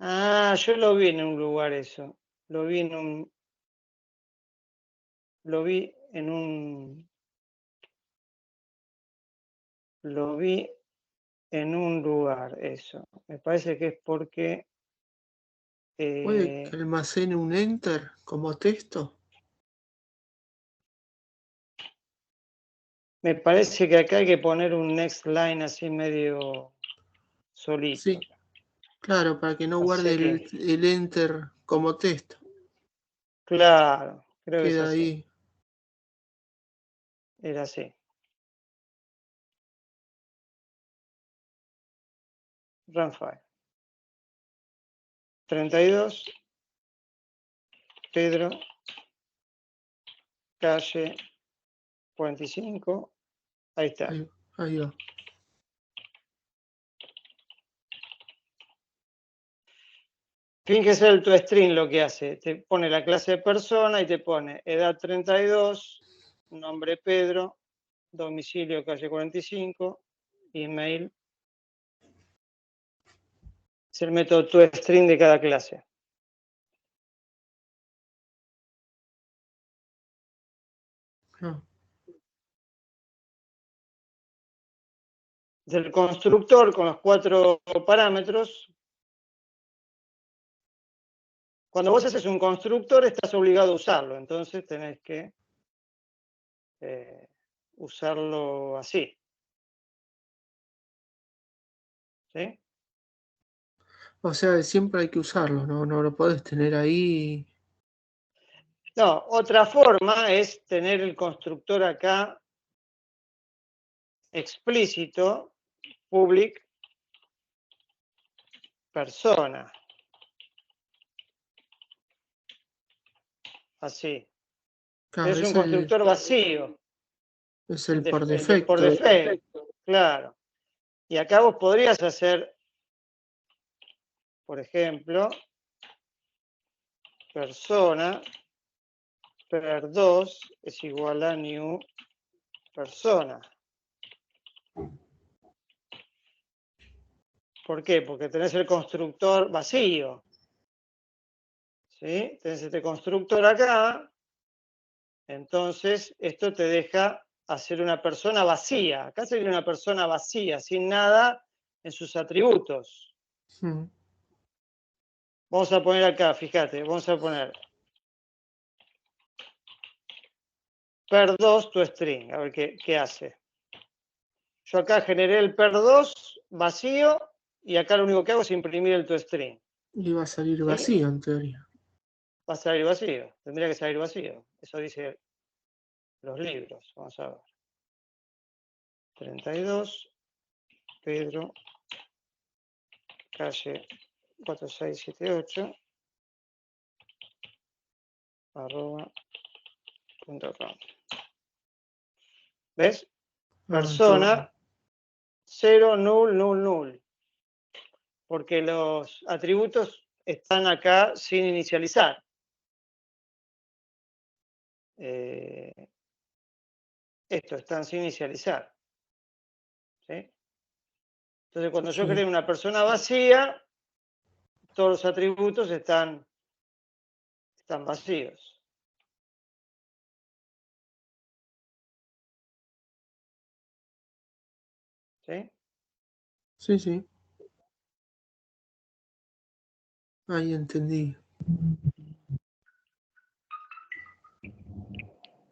Ah, yo lo vi en un lugar eso. Lo vi en un. Lo vi en un. Lo vi en un lugar eso. Me parece que es porque. ¿Puede que almacene un enter como texto? Me parece que acá hay que poner un next line así medio solito. Sí, claro, para que no Así guarde que- el enter como texto. Claro, creo que es Queda así. ahí. Era así. Run file. 32. Pedro. Calle 45. Ahí está. Ahí va. Fíjese el toString lo que hace. Te pone la clase de persona y te pone edad 32, nombre Pedro, domicilio calle 45, email. Es el método toString de cada clase. Ah, Del constructor con los 4 parámetros. Cuando vos haces un constructor estás obligado a usarlo, entonces tenés que usarlo así. ¿Sí? o sea, siempre hay que usarlo, ¿no? No lo podés tener ahí. No, otra forma es tener el constructor acá explícito, public, persona. Así. Claro, Es un constructor vacío. es el por El de por defecto. defecto, claro. Y acá vos podrías hacer, por ejemplo, persona per2 es igual a new persona. ¿Por qué? Porque tenés el constructor vacío. ¿Sí? Tenés este constructor acá. Entonces, esto te deja hacer una persona vacía. Acá sería una persona vacía, sin nada en sus atributos. Mm. Vamos a poner acá, fíjate, vamos a poner per2 tu string, a ver qué hace. Yo acá generé el per2 vacío y acá lo único que hago es imprimir el toString. Y va a salir ¿Sí? vacío en teoría. Va a salir vacío, tendría que salir vacío. Eso dice los libros. Vamos a ver. 32, Pedro, calle 4678, @.com. ¿Ves? Persona 0, null, null, null. Porque los atributos están acá sin inicializar. Esto están sin inicializar. ¿Sí? Entonces, cuando yo Sí. creo una persona vacía, todos los atributos están vacíos. ¿Sí? Sí, sí. Ahí entendí.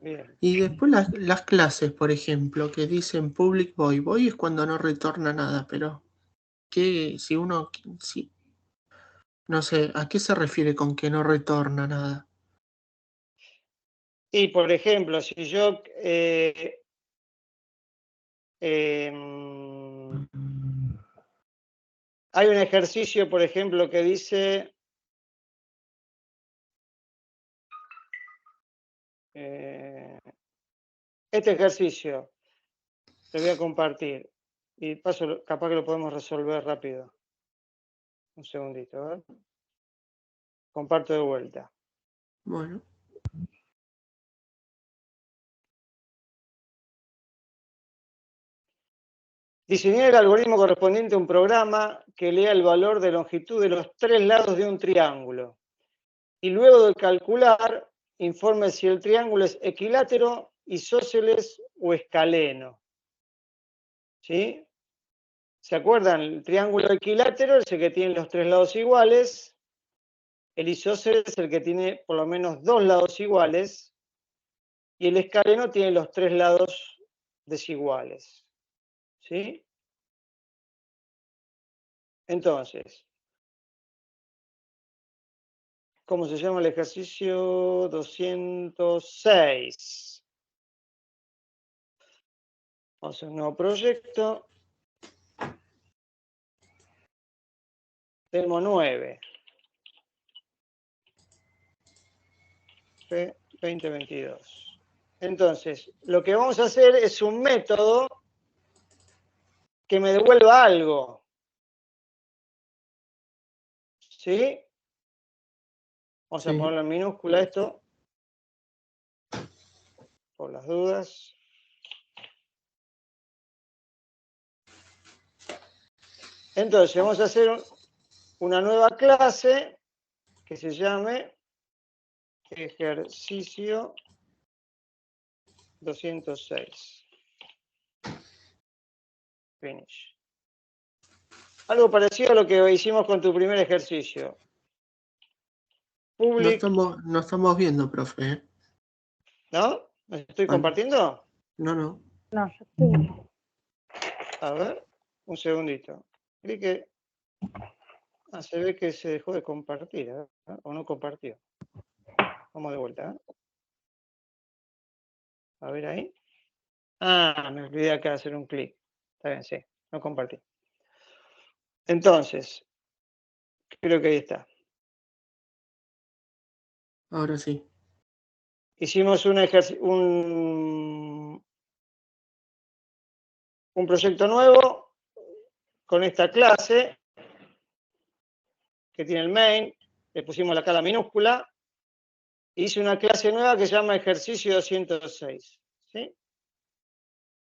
Bien. Y después las clases, por ejemplo, que dicen public void. Void es cuando no retorna nada, pero si uno, no sé, ¿a qué se refiere con que no retorna nada? Y por ejemplo, si yo hay un ejercicio, por ejemplo, que dice este ejercicio, te voy a compartir y paso, capaz que lo podemos resolver rápido. Un segundito, a ver. Comparto de vuelta. Bueno, Diseñar el algoritmo correspondiente a un programa que lea el valor de longitud de los 3 lados de un triángulo. Y luego de calcular, informe si el triángulo es equilátero, isósceles o escaleno. ¿Sí? ¿Se acuerdan? El triángulo equilátero es el que tiene los 3 lados iguales. El isósceles es el que tiene por lo menos 2 lados iguales. Y el escaleno tiene los 3 lados desiguales. ¿Sí? Entonces, ¿cómo se llama el ejercicio 206? Vamos a hacer un nuevo proyecto. Demo 9. 2022. Entonces, lo que vamos a hacer es un método que me devuelva algo. ¿Sí? Vamos a sí. ponerlo en minúscula esto, por las dudas. Entonces, vamos a hacer una nueva clase que se llame ejercicio 206. Finish. Algo parecido a lo que hicimos con tu primer ejercicio. Public, No estamos viendo, profe, ¿eh? ¿no? ¿Me estoy Ah, compartiendo? no. No, yo estoy. A ver, un segundito. Clique. Se ve que se dejó de compartir, ¿eh? O no compartió. Vamos de vuelta, ¿eh? A ver ahí. Me olvidé acá de hacer un clic. Está bien, sí, no compartí. Entonces, creo que ahí está. Ahora sí. Hicimos un proyecto nuevo con esta clase que tiene el main. Le pusimos acá la minúscula. Hice una clase nueva que se llama ejercicio 206. ¿Sí?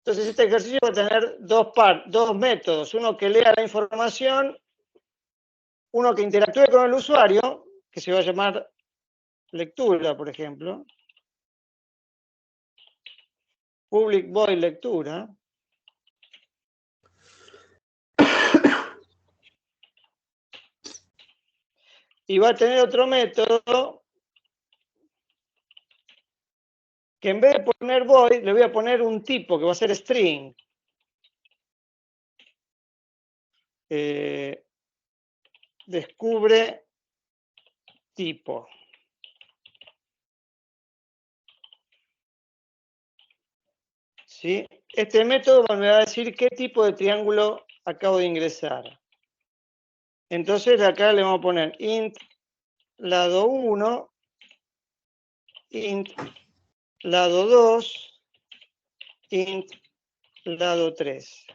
Entonces, este ejercicio va a tener dos métodos. Uno que lea la información, uno que interactúe con el usuario, que se va a llamar lectura, por ejemplo. Public void lectura. Y va a tener otro método que en vez de poner void, le voy a poner un tipo que va a ser string. Descubre tipo. ¿Sí? Este método me va a decir qué tipo de triángulo acabo de ingresar. Entonces acá le vamos a poner int lado 1, int lado 2, int lado 3.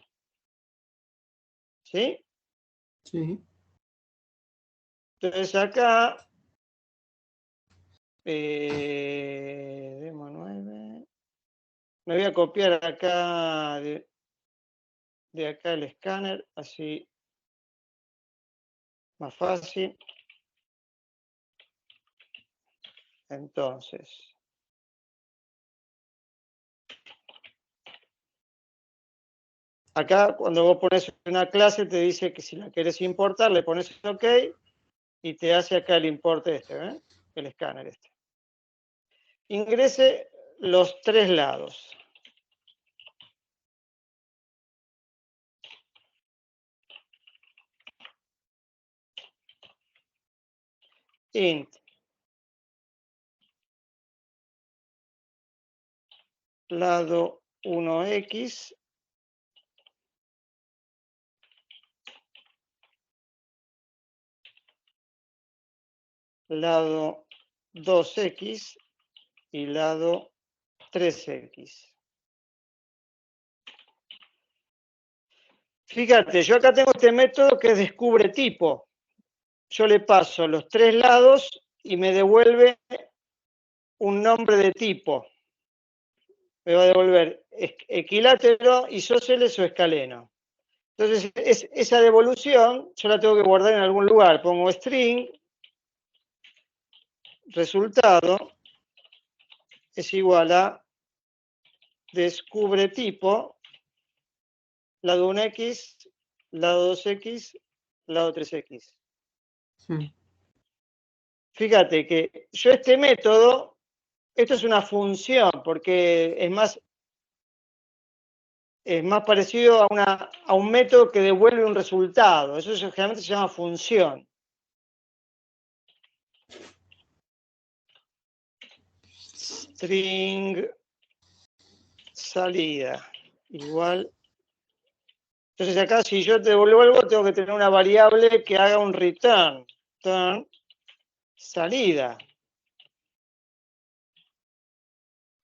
¿Sí? Sí. Entonces acá, demo 9, me voy a copiar acá de acá el escáner, así más fácil. Entonces, Acá, cuando vos pones una clase, te dice que si la querés importar, le pones OK y te hace acá el importe este, el escáner este. Ingrese los 3 lados. Int lado 1x lado 2x y lado 3x. Fíjate, yo acá tengo este método que es descubre tipo. Yo le paso los 3 lados y me devuelve un nombre de tipo. Me va a devolver equilátero, isósceles o escaleno. Entonces, esa devolución yo la tengo que guardar en algún lugar. Pongo string, resultado, es igual a descubre tipo, lado 1x, lado 2x, lado 3x. Sí. Fíjate que yo este método, esto es una función, porque es más parecido a un método que devuelve un resultado. Eso generalmente se llama función. String salida igual. Entonces acá si yo te devuelvo algo, tengo que tener una variable que haga un return. Return salida.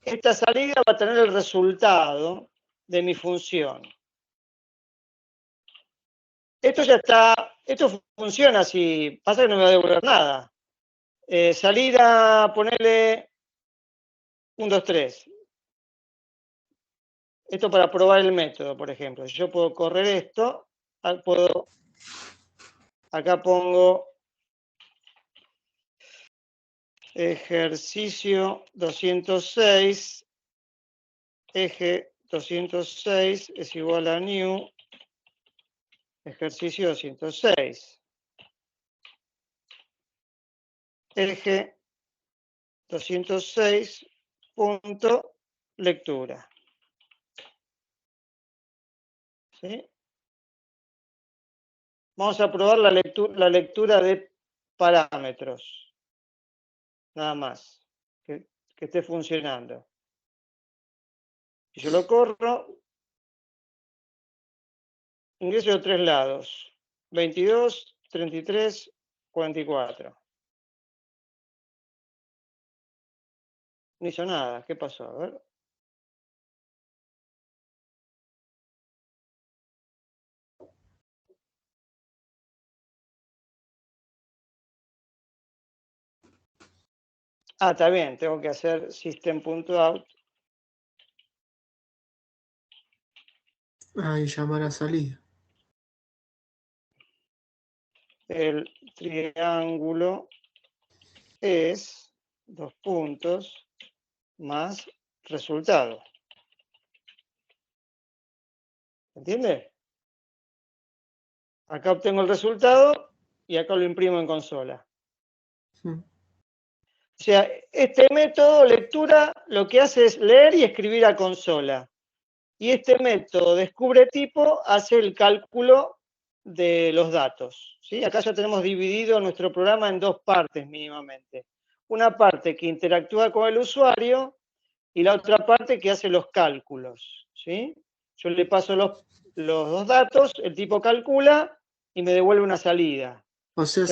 Esta salida va a tener el resultado de mi función. Esto ya está, esto funciona así, pasa que no me va a devolver nada. Salida, ponerle 1, 2, 3. Esto para probar el método, por ejemplo. Si yo puedo correr esto, acá pongo ejercicio 206, eje 206 es igual a new ejercicio 206. Eje 206 punto lectura. ¿Sí? Vamos a probar la lectura de parámetros. Nada más. Que esté funcionando. Si yo lo corro, ingreso de 3 lados. 22, 33, 44. No hizo nada. ¿Qué pasó? A ver. Ah, está bien. Tengo que hacer system.out. Y llamar a salida. El triángulo es 2 puntos más resultado. ¿Entiende? Acá obtengo el resultado y acá lo imprimo en consola. Sí. O sea, este método lectura lo que hace es leer y escribir a consola. Y este método descubre tipo hace el cálculo de los datos. ¿Sí? Acá ya tenemos dividido nuestro programa en 2 partes mínimamente. Una parte que interactúa con el usuario y la otra parte que hace los cálculos. ¿Sí? Yo le paso los 2 datos, el tipo calcula y me devuelve una salida. O sea,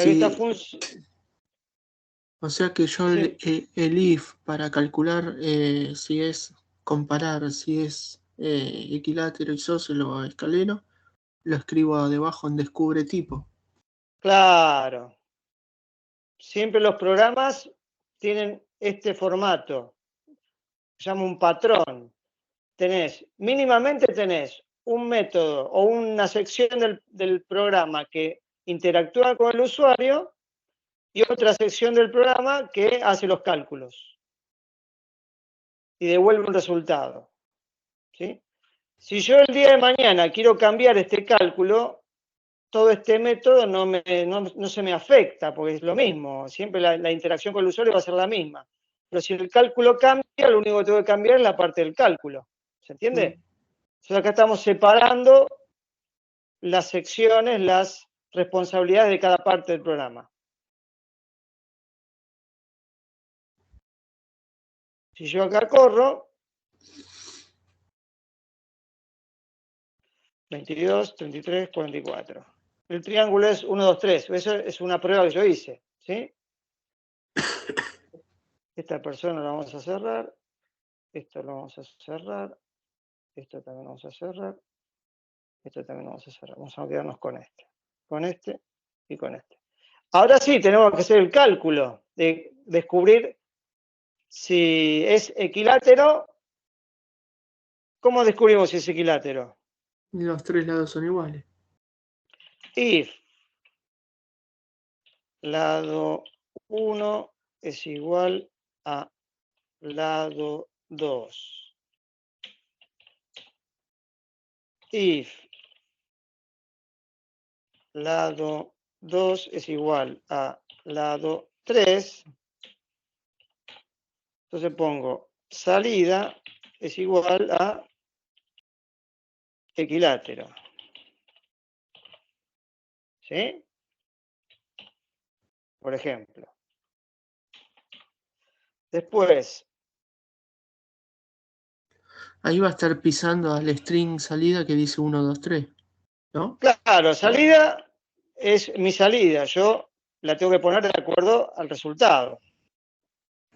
O sea que yo sí. el if para calcular si es comparar si es equilátero, isósceles o escaleno, lo escribo debajo en descubre tipo. Claro. Siempre los programas tienen este formato. Se llama un patrón. Mínimamente tenés un método o una sección del programa que interactúa con el usuario y otra sección del programa que hace los cálculos y devuelve un resultado. ¿Sí? Si yo el día de mañana quiero cambiar este cálculo, todo este método no se me afecta, porque es lo mismo, siempre la interacción con el usuario va a ser la misma. Pero si el cálculo cambia, lo único que tengo que cambiar es la parte del cálculo. ¿Se entiende? Entonces acá estamos separando las secciones, las responsabilidades de cada parte del programa. Si yo acá corro, 22, 33, 44. El triángulo es 1, 2, 3. Eso es una prueba que yo hice, ¿sí? Esta persona la vamos a cerrar. Esto lo vamos a cerrar. Esto también lo vamos a cerrar. Esto también lo vamos a cerrar. Vamos a quedarnos con este y con este. Ahora sí, tenemos que hacer el cálculo de descubrir si es equilátero. ¿Cómo descubrimos si es equilátero? Los tres lados son iguales. If lado 1 es igual a lado 2. If lado 2 es igual a lado 3, entonces pongo salida es igual a equilátero. ¿Sí? Por ejemplo. Después, Ahí va a estar pisando al string salida que dice 1, 2, 3, ¿no? claro, salida es mi salida. Yo la tengo que poner de acuerdo al resultado.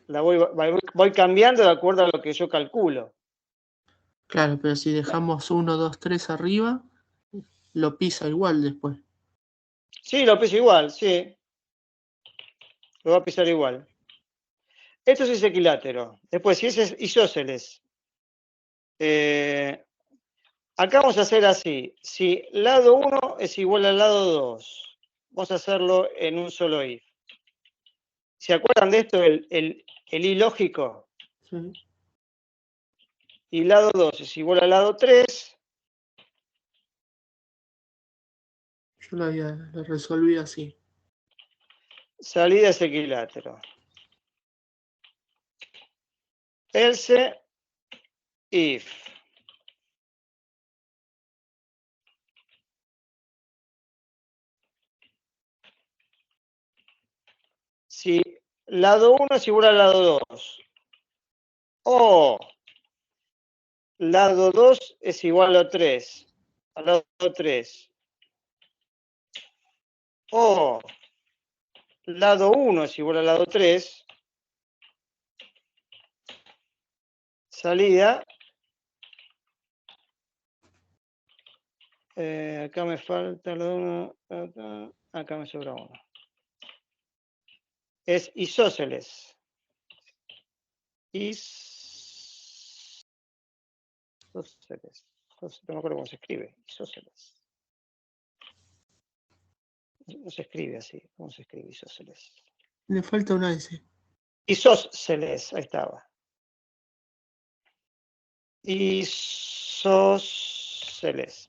La voy cambiando de acuerdo a lo que yo calculo. Claro, pero si dejamos 1, 2, 3 arriba, lo pisa igual después. Sí, lo piso igual, sí. Lo va a pisar igual. Esto sí es equilátero. Después, si ese es isósceles. Acá vamos a hacer así. Si lado 1 es igual al lado 2, vamos a hacerlo en un solo if. ¿Se acuerdan de esto? El i lógico. Sí. Y lado 2 es igual al lado 3. Yo lo resolví así. Salida es equilátero. Else if. Si lado 1 es igual al lado 2. O lado 2 es igual a 3. Al lado 3. O lado 1 es igual al lado 3. Salida. Acá me falta lo 1. Acá me sobra 1. Es isósceles. Isósceles. No me acuerdo cómo se escribe. Isósceles. No se escribe así. ¿Cómo se escribe isósceles? Le falta una S. Isósceles. Ahí estaba. Isósceles.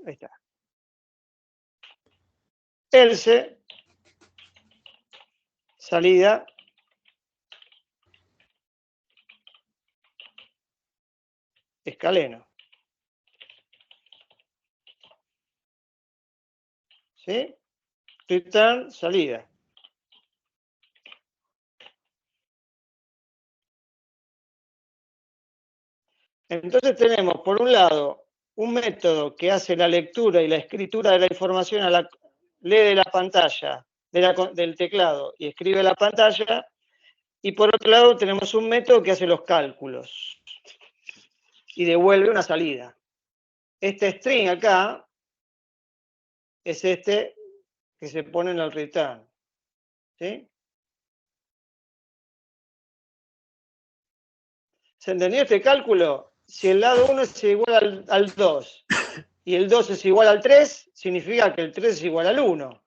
Ahí está. Else. Salida. Escaleno. ¿Sí? Return, salida. Entonces tenemos, por un lado, un método que hace la lectura y la escritura de la información, lee de la pantalla, del teclado y escribe la pantalla. Y por otro lado tenemos un método que hace los cálculos y devuelve una salida. Este string acá es este que se pone en el return. ¿Sí? ¿Se entendió este cálculo? Si el lado 1 es igual al 2 y el 2 es igual al 3, significa que el 3 es igual al 1.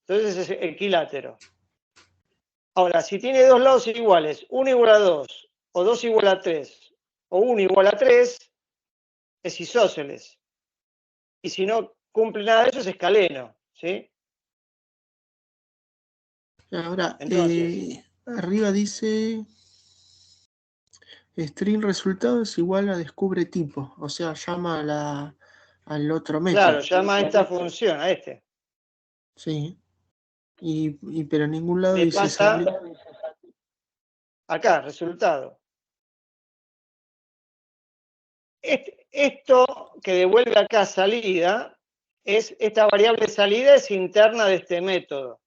Entonces es equilátero. Ahora, si tiene dos lados iguales, 1 igual a 2, o 2 igual a 3, o 1 igual a 3, es isósceles. y si no cumple nada de eso es escaleno, ¿sí? Ahora, Entonces, arriba dice string resultado es igual a descubre tipo, o sea, llama al otro claro, método. llama a esta función, a este. Sí. Pero en ningún lado Le dice pasa salir. acá, resultado. Esto que devuelve acá salida, esta variable salida es interna de este método.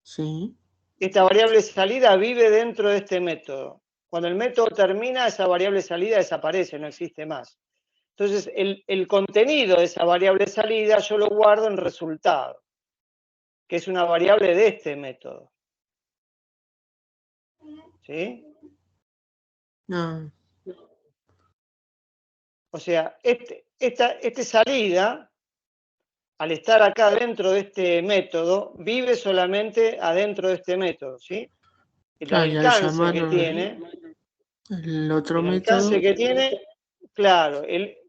Sí, Esta variable salida vive dentro de este método. Cuando el método termina, esa variable salida desaparece, no existe más. Entonces, el contenido de esa variable salida yo lo guardo en resultado, que es una variable de este método. ¿Sí? no, O sea, este salida, al estar acá dentro de este método, vive solamente adentro de este método, ¿sí? El claro, y al alcance llamar que tiene, el otro el método, alcance que tiene, claro,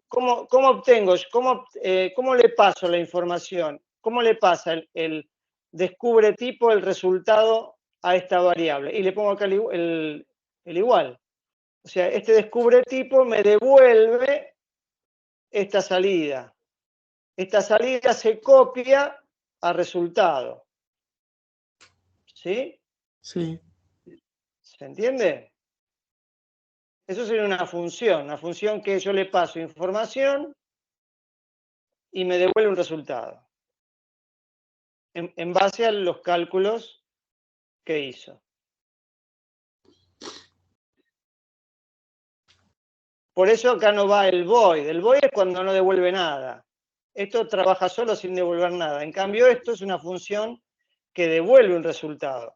¿cómo obtengo, cómo le paso la información? ¿Cómo le pasa el descubre tipo el resultado a esta variable? Y le pongo acá el igual. O sea, este descubre tipo me devuelve esta salida. Esta salida se copia a resultado. ¿Sí? sí, ¿Se entiende? Eso sería una función que yo le paso información y me devuelve un resultado. En base a los cálculos que hizo. Por eso acá no va el void. El void es cuando no devuelve nada. Esto trabaja solo sin devolver nada. En cambio, esto es una función que devuelve un resultado.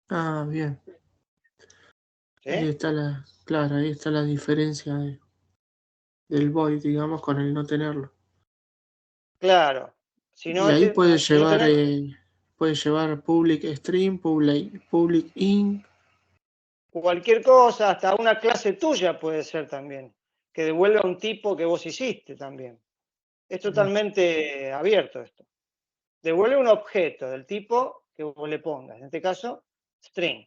ah, bien. Ahí ¿Sí? está claro, ahí está la diferencia del void, digamos, con el no tenerlo. Claro. Si Y no, ahí si no tenés, puede llevar public string, public int. cualquier cosa, hasta una clase tuya puede ser también, que devuelva un tipo que vos hiciste también. Es totalmente abierto esto. Devuelve un objeto del tipo que vos le pongas, en este caso, string.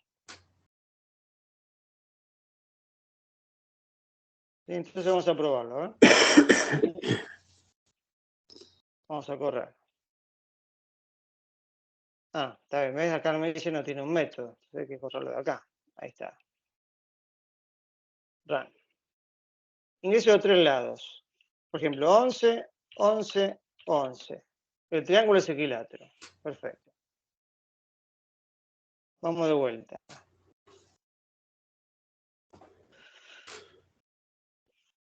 Entonces vamos a probarlo, ¿eh? Vamos a correr. Ah, está bien, ¿ves? Acá no me dice no tiene un método, entonces hay que correrlo de acá. Ahí está. Run. Ingreso de 3 lados. Por ejemplo, 11, 11, 11. El triángulo es equilátero. Perfecto. Vamos de vuelta.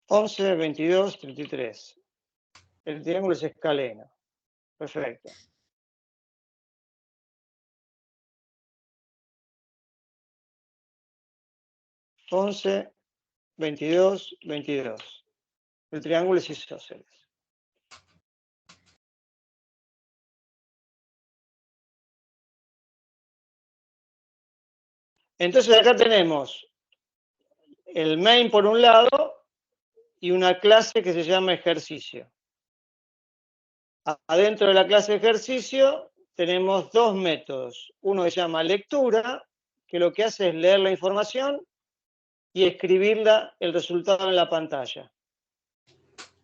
11, 22, 33. El triángulo es escaleno. Perfecto. Once, 22, 22. El triángulo es isósceles. Entonces acá tenemos el main por un lado y una clase que se llama ejercicio. Adentro de la clase ejercicio tenemos dos métodos. Uno se llama lectura, que lo que hace es leer la información y escribirla, el resultado en la pantalla.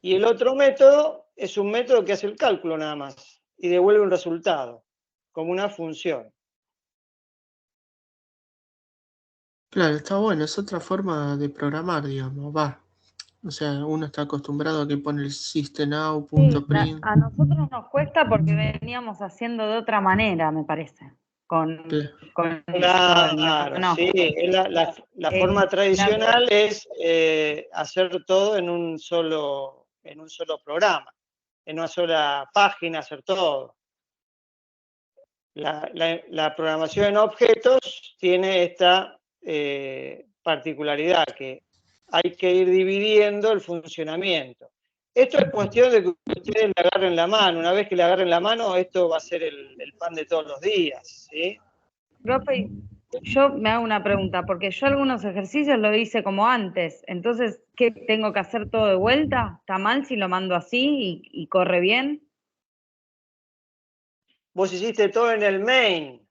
Y el otro método es un método que hace el cálculo nada más y devuelve un resultado, como una función. Claro, está bueno, es otra forma de programar, digamos, va. O sea, uno está acostumbrado a que pone el systemout.print. A nosotros nos cuesta porque veníamos haciendo de otra manera, me parece. Claro, No. sí, la forma tradicional es hacer todo en un solo programa, en una sola página, hacer todo. La programación en objetos tiene esta particularidad, que hay que ir dividiendo el funcionamiento. Esto es cuestión de que ustedes le agarren la mano. Una vez que le agarren la mano, esto va a ser el pan de todos los días, ¿sí? Profe, yo me hago una pregunta, porque yo algunos ejercicios lo hice como antes, entonces, ¿qué tengo que hacer todo de vuelta? ¿Está mal si lo mando así y corre bien? Vos hiciste todo en el main.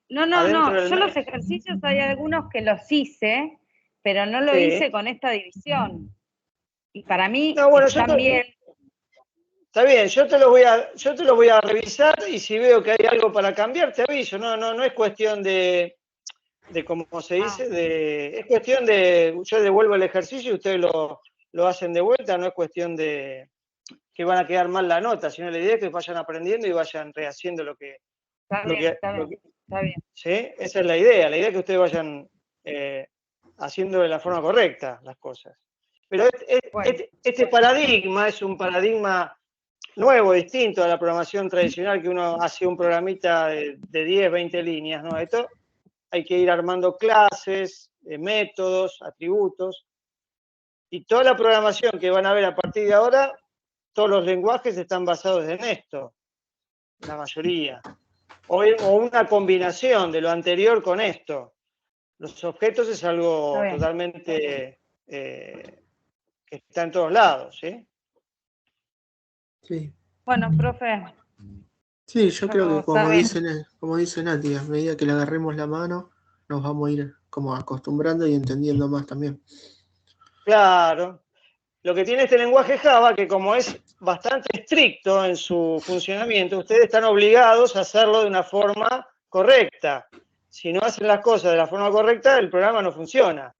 No, Adentro del yo main. los ejercicios hay algunos que los hice, pero no lo Sí. hice con esta división. Y para mí No, bueno, están bien. Está bien, yo te lo voy a revisar y si veo que hay algo para cambiar, te aviso. No es cuestión de cómo se dice, es cuestión de, yo devuelvo el ejercicio y ustedes lo hacen de vuelta, no es cuestión de que van a quedar mal la nota, sino la idea es que vayan aprendiendo y vayan rehaciendo lo que... Está bien. ¿Sí? Esa es la idea es que ustedes vayan haciendo de la forma correcta las cosas. Pero este paradigma es un paradigma nuevo, distinto a la programación tradicional, que uno hace un programita de 10, 20 líneas, ¿no? Esto hay que ir armando clases, métodos, atributos, y toda la programación que van a ver a partir de ahora, todos los lenguajes están basados en esto, la mayoría, o una combinación de lo anterior con esto. Los objetos es algo totalmente que está en todos lados, ¿sí? Sí. Bueno, profe. Sí, yo creo que como dice Nati, a medida que le agarremos la mano, nos vamos a ir como acostumbrando y entendiendo más también. Claro. Lo que tiene este lenguaje Java, que como es bastante estricto en su funcionamiento, ustedes están obligados a hacerlo de una forma correcta. Si no hacen las cosas de la forma correcta, el programa no funciona.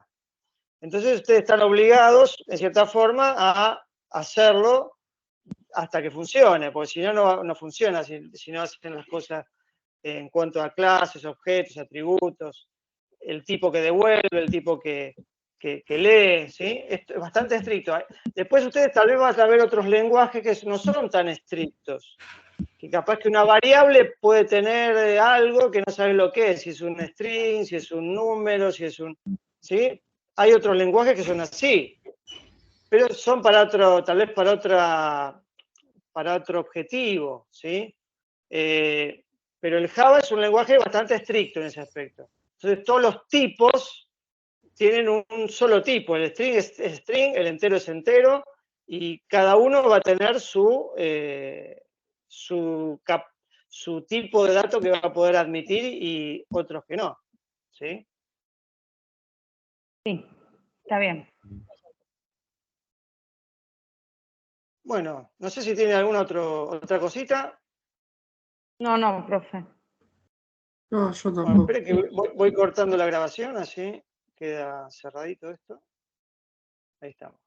Entonces ustedes están obligados, en cierta forma, a hacerlo hasta que funcione, porque si no, no funciona, si no hacen las cosas en cuanto a clases, objetos, atributos, el tipo que devuelve, el tipo que lee, ¿sí? Es bastante estricto. Después ustedes tal vez van a ver otros lenguajes que no son tan estrictos, que capaz que una variable puede tener algo que no sabes lo que es, si es un string, si es un número, si es un... ¿sí? Hay otros lenguajes que son así, pero son para otro, tal vez para otro objetivo, ¿sí? Pero el Java es un lenguaje bastante estricto en ese aspecto. Entonces todos los tipos tienen un solo tipo, el string es string, el entero es entero, y cada uno va a tener su tipo de dato que va a poder admitir y otros que no. ¿Sí? Sí, está bien. Bueno, no sé si tiene alguna otra cosita. No, profe. No, yo Bueno, tampoco. espere que voy cortando la grabación, así queda cerradito esto. Ahí estamos.